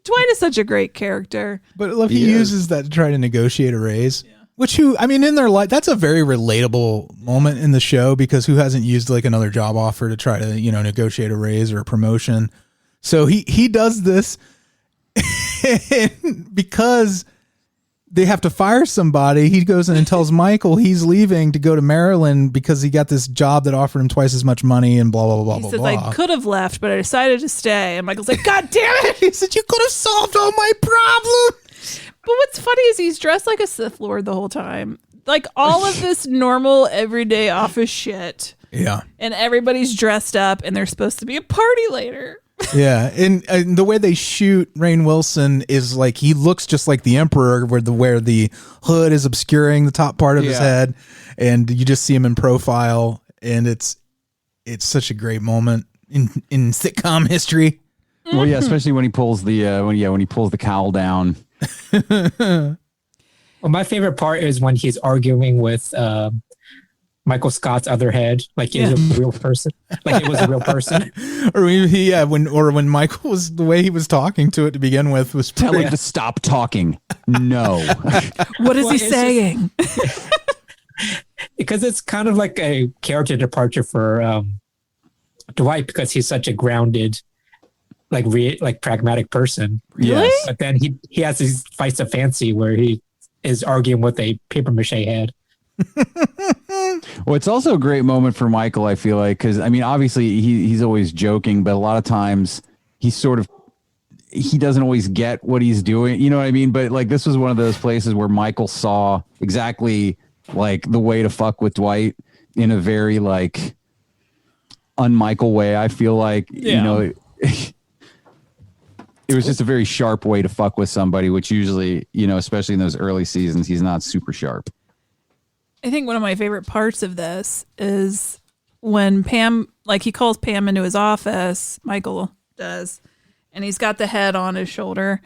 Dwight is such a great character. But look, he uses that to try to negotiate a raise. Yeah. Which in their life, that's a very relatable moment in the show, because who hasn't used like another job offer to try to, negotiate a raise or a promotion. So he does this because they have to fire somebody. He goes in and tells Michael he's leaving to go to Maryland because he got this job that offered him twice as much money and blah, blah, blah, blah, He says, blah. I could have left, but I decided to stay. And Michael's like, God damn it. He said, you could have solved all my problems. But what's funny is he's dressed like a Sith Lord the whole time. Like all of this normal, everyday office shit. Yeah. And everybody's dressed up and they're supposed to be a party later. Yeah. And the way they shoot Rainn Wilson is like, he looks just like the Emperor, where the hood is obscuring the top part of his head. And you just see him in profile. And it's such a great moment in sitcom history. Well, yeah, especially when he pulls when he pulls the cowl down. Well, my favorite part is when he's arguing with Michael Scott's other head, like he's a real person, like it was a real person. when Michael was, the way he was talking to it to begin with was tell him to stop talking. No. What is he saying? Because it's kind of like a character departure for Dwight, because he's such a grounded, like pragmatic person. Really? But then he has these fights of fancy where he is arguing with a paper mache head. Well, it's also a great moment for Michael, I feel like, because obviously he's always joking, but a lot of times he doesn't always get what he's doing. You know what I mean? But like, this was one of those places where Michael saw exactly like the way to fuck with Dwight in a very like un-Michael way. I feel like, it was just a very sharp way to fuck with somebody, which usually, especially in those early seasons, he's not super sharp. I think one of my favorite parts of this is when Pam, like he calls Pam into his office, Michael does, and he's got the head on his shoulder,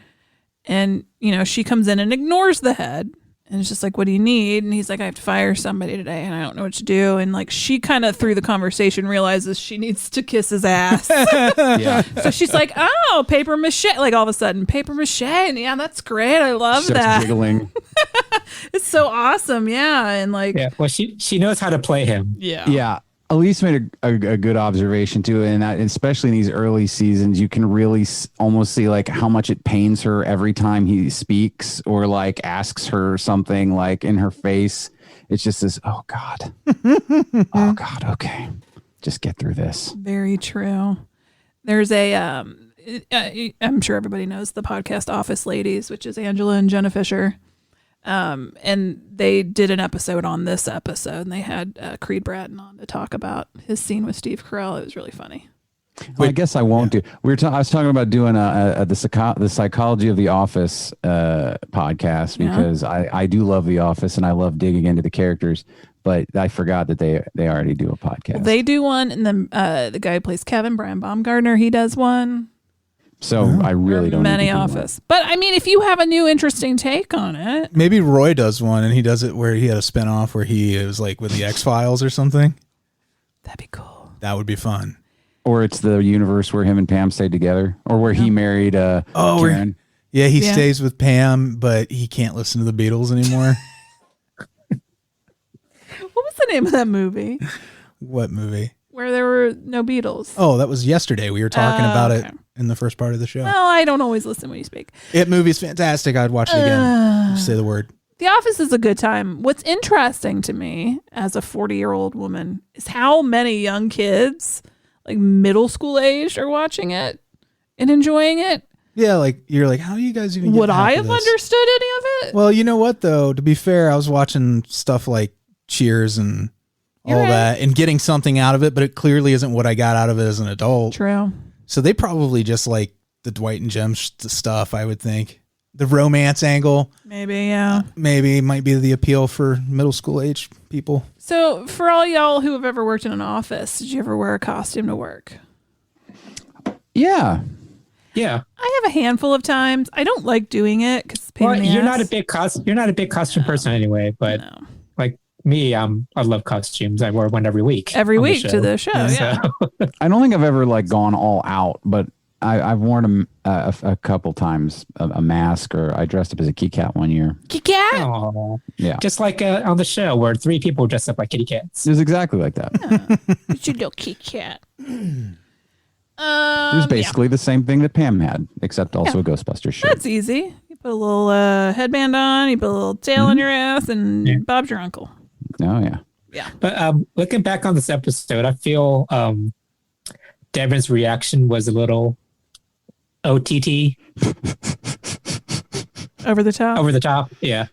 and, she comes in and ignores the head. And it's just like, what do you need? And he's like, I have to fire somebody today and I don't know what to do. And like, she kind of through the conversation realizes she needs to kiss his ass. So she's like, oh, paper mache. Like all of a sudden, paper mache. And yeah, that's great. I love that. Giggling. It's so awesome. Yeah. And like, well, she knows how to play him. Yeah. Yeah. Alise made a good observation too, and that especially in these early seasons, you can really almost see like how much it pains her every time he speaks or like asks her something like in her face. It's just this, oh God, oh God, okay, just get through this. Very true. There's a, I'm sure everybody knows the podcast Office Ladies, which is Angela and Jenna Fisher. And they did an episode on this episode, and they had Creed Bratton on to talk about his scene with Steve Carell. It was really funny. Well, I guess I won't do. I was talking about doing the Psychology of the Office podcast, because I do love The Office and I love digging into the characters. But I forgot that they already do a podcast. Well, they do one, and then the guy who plays Kevin, Brian Baumgartner, he does one. So I really don't. Many Office, but I mean, if you have a new interesting take on it, maybe Roy does one, and he does it where he had a spinoff where he was like with the X-Files or something. That'd be cool. That would be fun. Or it's the universe where him and Pam stayed together, or where he married Karen. He stays with Pam, but he can't listen to the Beatles anymore. What was the name of that movie? What movie? Where there were no Beatles. Oh, that was yesterday. We were talking about it in the first part of the show. Well, I don't always listen when you speak. It movie's fantastic. I'd watch it again. Just say the word. The Office is a good time. What's interesting to me as a 40-year-old woman is how many young kids, like middle school age, are watching it. and enjoying it. Yeah, like you're like, how do you guys even? Would I have understood any of it? Well, you know what though? To be fair, I was watching stuff like Cheers and all that, and getting something out of it, but it clearly isn't what I got out of it as an adult. True. So they probably just like the Dwight and Jem stuff. I would think the romance angle, maybe, yeah, maybe might be the appeal for middle school age people. So, for all y'all who have ever worked in an office, did you ever wear a costume to work? Yeah. I have a handful of times. I don't like doing it because you're not a big costume person anyway. But like me, I love costumes. I wear one every week. Every week to the show. Yeah. I don't think I've ever like gone all out, but I've worn a couple times a mask, or I dressed up as a kitty cat one year. Kitty cat? Oh, yeah. Just like on the show where 3 people dressed up like kitty cats. It was exactly like that. It's your little kitty cat. It was basically the same thing that Pam had, except also a Ghostbusters shirt. That's easy. You put a little headband on, you put a little tail on your ass, and Bob's your uncle. Oh, yeah. Yeah. But looking back on this episode, I feel Devin's reaction was a little OTT. Over the top? Over the top, yeah.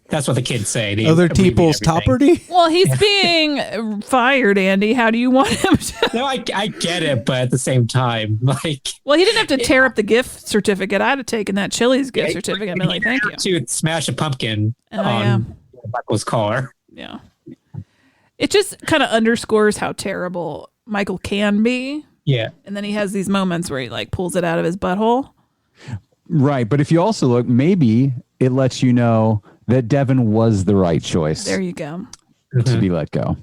That's what the kids say. They Other people's property? Well, he's being fired, Andy. How do you want him to? No, I get it, but at the same time, like... Well, he didn't have to tear up the gift certificate. I'd have taken that Chili's gift certificate and been like, thank you. To smash a pumpkin on Michael's car. Yeah. It just kind of underscores how terrible Michael can be. Yeah. And then he has these moments where he like pulls it out of his butthole. Right. But if you also look, maybe it lets you know that Devin was the right choice. There you go. To be let go.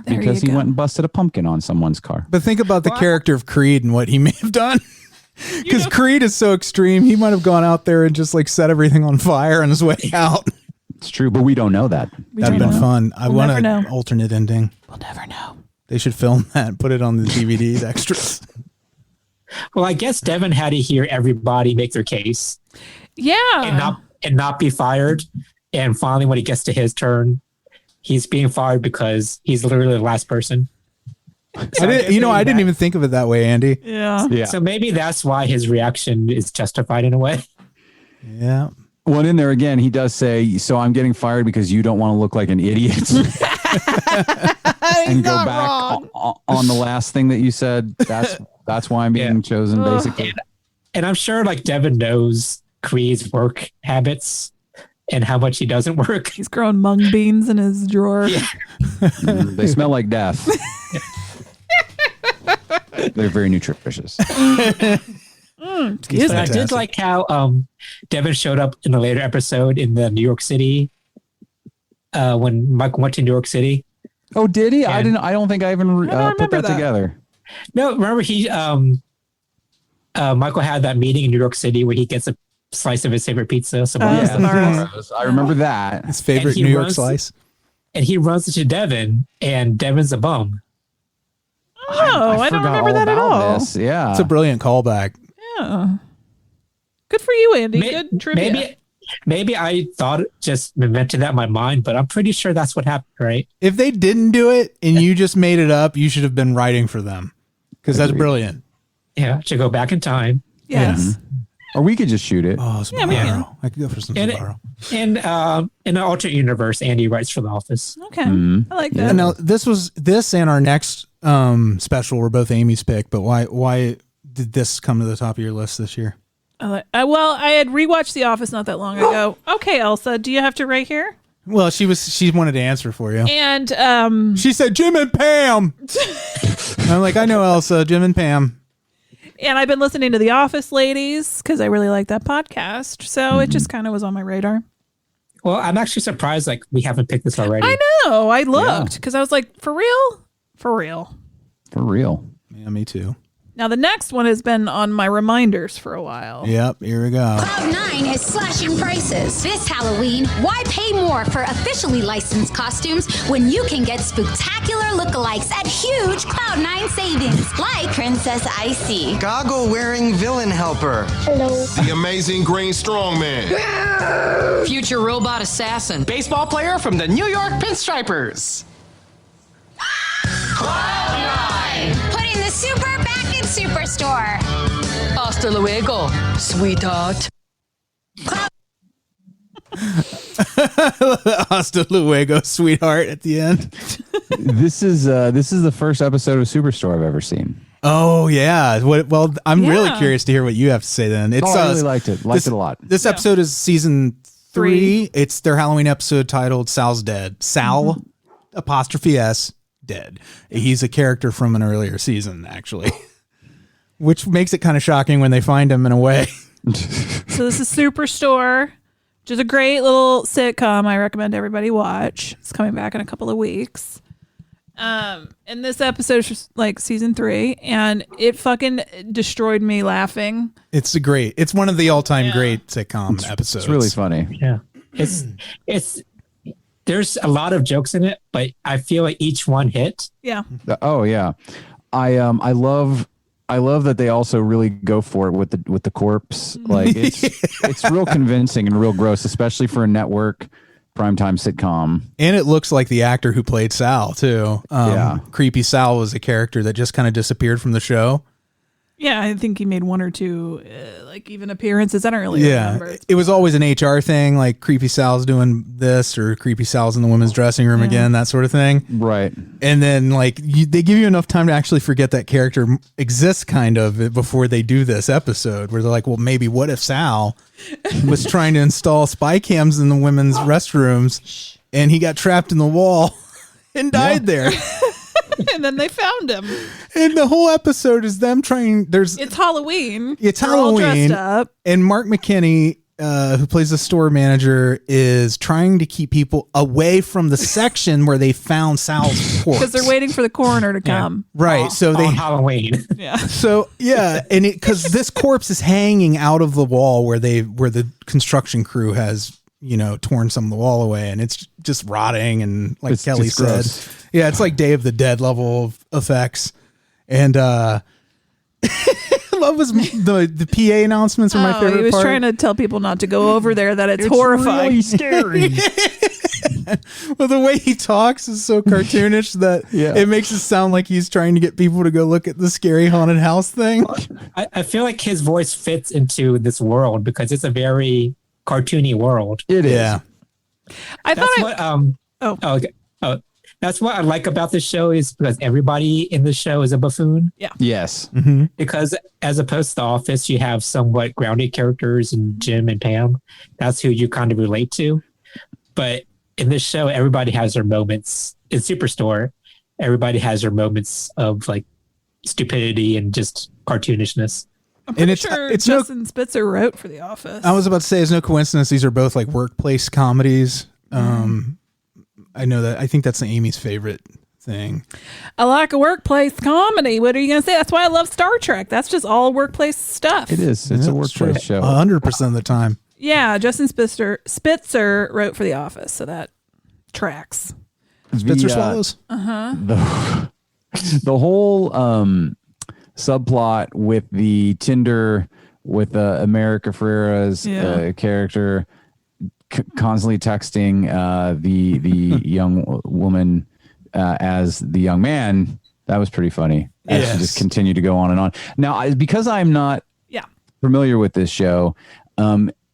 Because he went and busted a pumpkin on someone's car. But think about the character of Creed and what he may have done. Because Creed is so extreme. He might have gone out there and just like set everything on fire on his way out. It's true, but we don't know that. That'd have been fun. I want an know. alternate ending. We'll never know. They should film that and put it on the DVDs extras. Well, I guess Devin had to hear everybody make their case. Yeah. And not be fired. And finally, when he gets to his turn, he's being fired because he's literally the last person. So I didn't even think of it that way, Andy. Yeah. So maybe that's why his reaction is justified in a way. Yeah. Well, in there again, he does say, so I'm getting fired because you don't want to look like an idiot. And go back on the last thing that you said. That's why I'm being chosen, basically. And I'm sure like Devin knows Creed's work habits and how much he doesn't work. He's growing mung beans in his drawer. Yeah. They smell like death. They're very nutritious. I did like how Devin showed up in a later episode in the New York City when Michael went to New York City. Oh, did he? I don't think I even put that together. No, remember Michael had that meeting in New York City where he gets a slice of his favorite pizza. I remember that. His favorite New York slice. And he runs into Devin, and Devin's a bum. Oh, I don't remember that at all. This. Yeah. It's a brilliant callback. Yeah. Good for you, Andy. Good trivia. Maybe I thought it just invented that in my mind, but I'm pretty sure that's what happened, right? If they didn't do it and you just made it up, you should have been writing for them because that's brilliant. Yeah, to go back in time. Yes. Mm-hmm. Or we could just shoot it. Oh, Sbarro. I could go for some Sbarro. And in an alternate universe, Andy writes for The Office. Okay. I like that. And now this and our next special were both Amy's pick, but why did this come to the top of your list this year? Well, I had rewatched The Office not that long ago. Okay, Elsa, do you have to right here? Well, she wanted to answer for you. And she said Jim and Pam. And I'm like, I know Elsa, Jim and Pam. And I've been listening to The Office Ladies because I really like that podcast. So it just kind of was on my radar. Well, I'm actually surprised like we haven't picked this already. I know. I looked because I was like, for real? For real. For real. Yeah, me too. Now, the next one has been on my reminders for a while. Yep, here we go. Cloud9 is slashing prices. This Halloween, why pay more for officially licensed costumes when you can get spectacular lookalikes at huge Cloud9 savings? Like Princess Icy. Goggle-wearing villain helper. Hello. The amazing green strongman. Future robot assassin. Baseball player from the New York Pinstripers. Cloud9! Putting the super back in Superstore. A Hasta luego, sweetheart. Hasta luego, sweetheart, at the end. This is the first episode of Superstore I've ever seen. Oh yeah. Well, I'm really curious to hear what you have to say then. I really liked it. Liked it a lot. This episode is season 3. It's their Halloween episode titled Sal's Dead. Sal apostrophe S dead. He's a character from an earlier season, actually. Which makes it kind of shocking when they find him in a way. So this is Superstore, which is a great little sitcom I recommend everybody watch. It's coming back in a couple of weeks. And this episode is just like season 3, and it fucking destroyed me laughing. It's one of the all-time great sitcom episodes. It's really funny. Yeah. It's there's a lot of jokes in it, but I feel like each one hit. Yeah. Oh yeah. I love that they also really go for it with the corpse. Like it's real convincing and real gross, especially for a network primetime sitcom. And it looks like the actor who played Sal too. Creepy Sal was a character that just kind of disappeared from the show. Yeah, I think he made 1 or 2 like even appearances. I don't really remember. It was always an HR thing, like Creepy Sal's doing this or Creepy Sal's in the women's dressing room again, that sort of thing. Right. And then like they give you enough time to actually forget that character exists kind of before they do this episode where they're like, well, maybe what if Sal was trying to install spy cams in the women's restrooms and he got trapped in the wall and died there. And then they found him. And the whole episode is them trying. It's Halloween. It's They're Halloween. all dressed up. And Mark McKinney, who plays the store manager, is trying to keep people away from the section where they found Sal's corpse. Because they're waiting for the coroner to come. Right. So on Halloween. Yeah. So yeah, and because this corpse is hanging out of the wall where the construction crew has torn some of the wall away, and it's just rotting, and like it's Kelley said, gross. Yeah, it's like Day of the Dead level of effects. And love was the PA announcements are my favorite part. He was trying to tell people not to go over there, that it's horrifying. Really scary. Well, the way he talks is so cartoonish that it makes it sound like he's trying to get people to go look at the scary haunted house thing. I feel like his voice fits into this world because it's a very cartoony world. It is. Yeah. That's what I like about the show is because everybody in the show is a buffoon. Yeah. Yes. Mm-hmm. Because as opposed to The Office, you have somewhat grounded characters in Jim and Pam. That's who you kind of relate to. But in this show, everybody has their moments. In Superstore, everybody has their moments of like stupidity and just cartoonishness. I'm pretty sure Justin Spitzer wrote for The Office. I was about to say, it's no coincidence. These are both like workplace comedies. I know that. I think that's Amy's favorite thing. I like a workplace comedy. What are you going to say? That's why I love Star Trek. That's just all workplace stuff. It is. It's a workplace show. 100% of the time. Yeah, Justin Spitzer wrote for The Office, so that tracks. Spitzer swallows. Uh-huh. The whole subplot with the Tinder with America Ferrera's character constantly texting the young woman as the young man, that was pretty funny. As she just continued to go on and on. Now, because I'm not familiar with this show,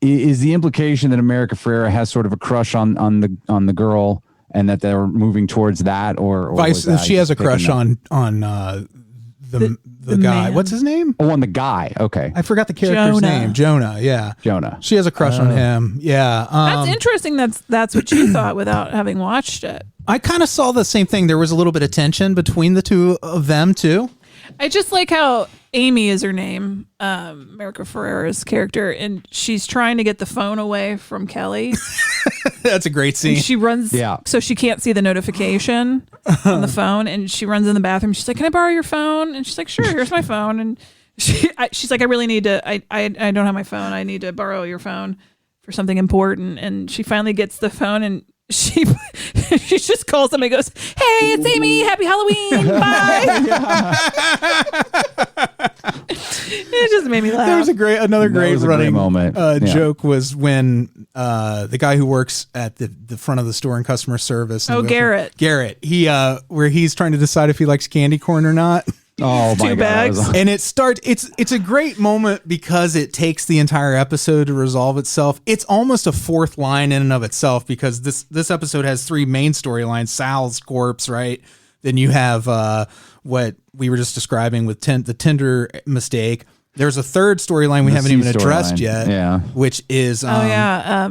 is the implication that America Ferrera has sort of a crush on the girl and that they're moving towards that, or she has a crush on the guy. Man. What's his name? Oh, on the guy. Okay. I forgot the character's name. Jonah. Yeah. Jonah. She has a crush on him. Yeah. That's interesting. That's what you thought without having watched it. I kind of saw the same thing. There was a little bit of tension between the two of them too. I just like how Amy is her name, America Ferrera's character, and she's trying to get the phone away from Kelley. That's a great scene. And she runs so she can't see the notification on the phone, and she runs in the bathroom. She's like, "Can I borrow your phone?" And she's like, "Sure, here's my phone." And she's like, "I really need to. I don't have my phone. I need to borrow your phone for something important." And she finally gets the phone, and she just calls him and goes, "Hey, it's Amy. Happy Halloween. Bye." It just made me laugh. There was another great running moment. Joke was when the guy who works at the front of the store in customer service. Garrett. Garrett. He where he's trying to decide if he likes candy corn or not. Oh my 2 bags. God. And it starts, it's a great moment because it takes the entire episode to resolve itself. It's almost a fourth line in and of itself because this episode has 3 main storylines. Sal's corpse, right? Then you have what we were just describing with the Tinder mistake. There's a third storyline we haven't even addressed yet, which is I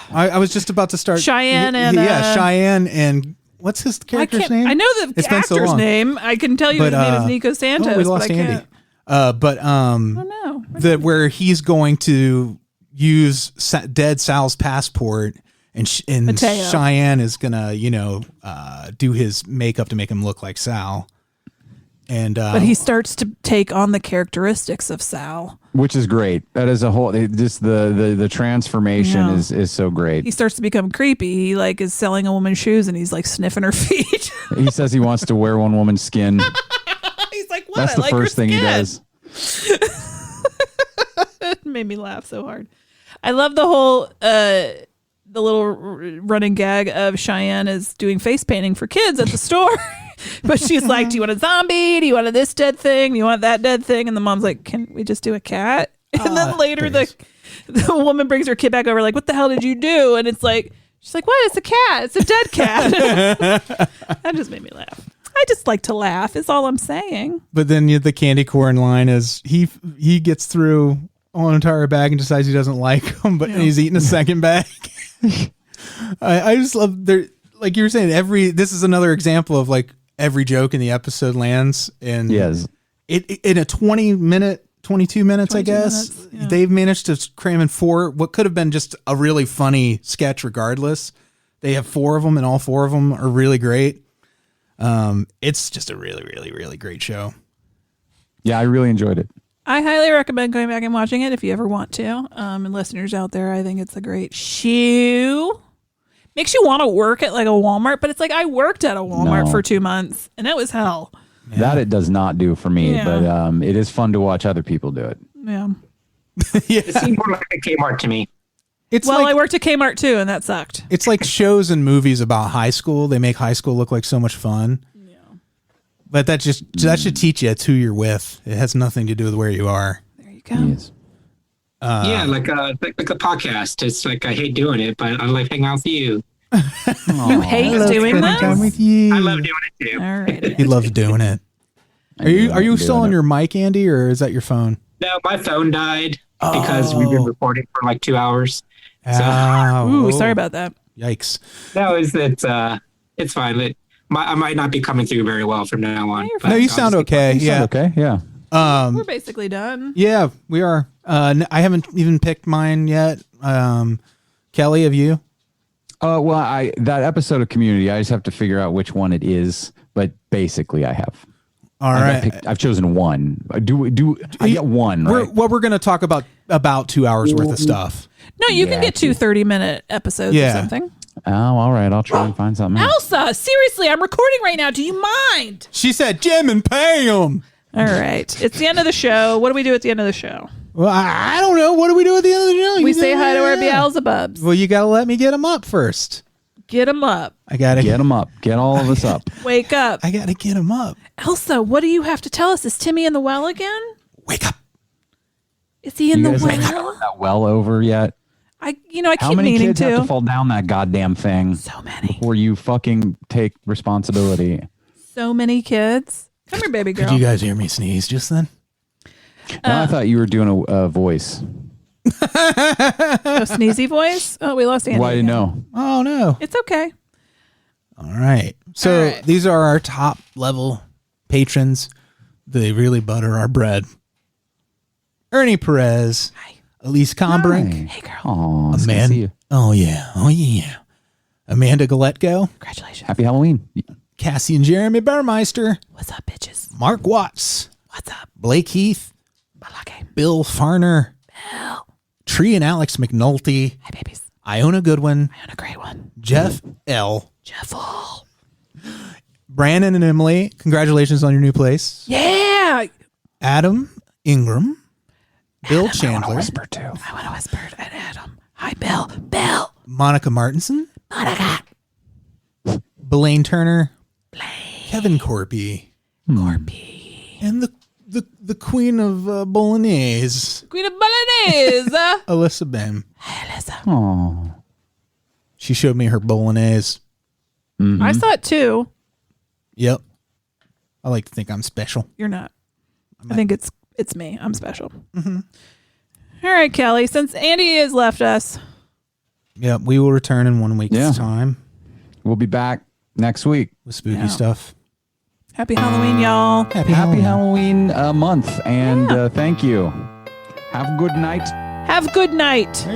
was just about to start. Cheyenne and Cheyenne and what's his character's name? I know the actor's name. I can tell you his name is Nico Santos. We lost Andy. I don't know. Where he's going to use dead Sal's passport, and Cheyenne is gonna do his makeup to make him look like Sal. And but he starts to take on the characteristics of Sal, which is great. That is a whole just the transformation is so great. He starts to become creepy. He is selling a woman's shoes and he's sniffing her feet. He says he wants to wear one woman's skin. He's like, what? That's the first thing he does. It made me laugh so hard. I love the whole the little running gag of Cheyenne is doing face painting for kids at the store. But she's like, do you want a zombie? Do you want this dead thing? Do you want that dead thing? And the mom's like, can we just do a cat? And then later the woman brings her kid back over like, what the hell did you do? And it's like, she's like, what? It's a cat. It's a dead cat. That just made me laugh. I just like to laugh is all I'm saying. But then the candy corn line is he gets through an entire bag and decides he doesn't like them, but he's eating a second bag. I just love like you were saying, this is another example of every joke in the episode lands, and it in a 22 minutes, I guess, they've managed to cram in 4 what could have been just a really funny sketch regardless. They have 4 of them, and all 4 of them are really great. It's just a really, really, really great show. Yeah, I really enjoyed it. I highly recommend going back and watching it if you ever want to. And listeners out there, I think it's a great show. Makes you want to work at a Walmart, but it's I worked at a Walmart for 2 months and it was hell. Yeah. That it does not do for me, but it is fun to watch other people do it. Yeah. It seemed more like a Kmart to me. I worked at Kmart too, and that sucked. It's like shows and movies about high school. They make high school look like so much fun. Yeah. But that should teach you it's who you're with. It has nothing to do with where you are. There you go. Yes. Like a podcast. It's I hate doing it, but I like hanging out with you. You hate doing this? Time with you. I love doing it too. All right. He loves doing it. Are you still on your mic, Andy, or is that your phone? No, my phone died because we've been recording for 2 hours. So, sorry about that. Yikes. No, it's fine. I might not be coming through very well from now on. No, you sound okay. Yeah. Okay. Yeah. We're basically done. Yeah, we are. I haven't even picked mine yet. Kelley, have you? Well, that episode of Community, I just have to figure out which one it is, but basically I have. All right. I've chosen one. I get one, right? We're going to talk about 2 hours worth of stuff. No, you can get 2 30-minute episodes or something. Oh, all right. I'll try and find something else. Elsa, seriously, I'm recording right now. Do you mind? She said Jim and Pam. All right. It's the end of the show. What do we do at the end of the show? Well, I don't know. What do we do at the end of the show? We say hi to our Beelzebubs. Well, you got to let me get them up first. Get them up. I got to get them up. Get all of us up. Wake up. I got to get them up. Elsa, what do you have to tell us? Is Timmy in the well again? Wake up. Is he in the well? Have that well over yet? I keep How many meaning kids to. have to fall down that goddamn thing? So many. Before you fucking take responsibility. So many kids. Come here, baby girl. Did you guys hear me sneeze just then? No, I thought you were doing a voice. A sneezy voice? Oh, we lost Andy. Why didn't know? Oh, no. It's okay. All right. So these are our top level patrons. They really butter our bread. Ernie Perez. Hi. Alise Kombrinck. Hey, girl. Oh, Amanda. Oh, yeah. Oh, yeah. Amanda Geletko. Congratulations. Happy Halloween. Cassie and Jeremy Burmeister. What's up, bitches? Mark Watts. What's up? Blake Heath. Balake. Bill Farner. Bill. Tree and Alex McNulty. Hi, babies. Iona Goodwin. Iona, great one. Jeff L. Jeff L. Branan and Emily. Congratulations on your new place. Yeah. Adam Ingram. Bill Chandler. I want to whisper too. I want to whisper at Adam. Hi, Bill. Bill. Monica Martinson. Monica. Blayne Turner. Blayne. Kevin Korpi. Korpi. And the queen of Bolognese. Queen of Bolognese. Alyssa Boehm. Hi, Alyssa. Oh. She showed me her Bolognese. Mm-hmm. I saw it too. Yep. I like to think I'm special. You're not. I think it's me. I'm special. Mm-hmm. All right, Kelley. Since Andy has left us. Yep, we will return in 1 week's time. We'll be back next week with spooky stuff. Happy Halloween, y'all. Happy Halloween month. And thank you. Have a good night. Have a good night.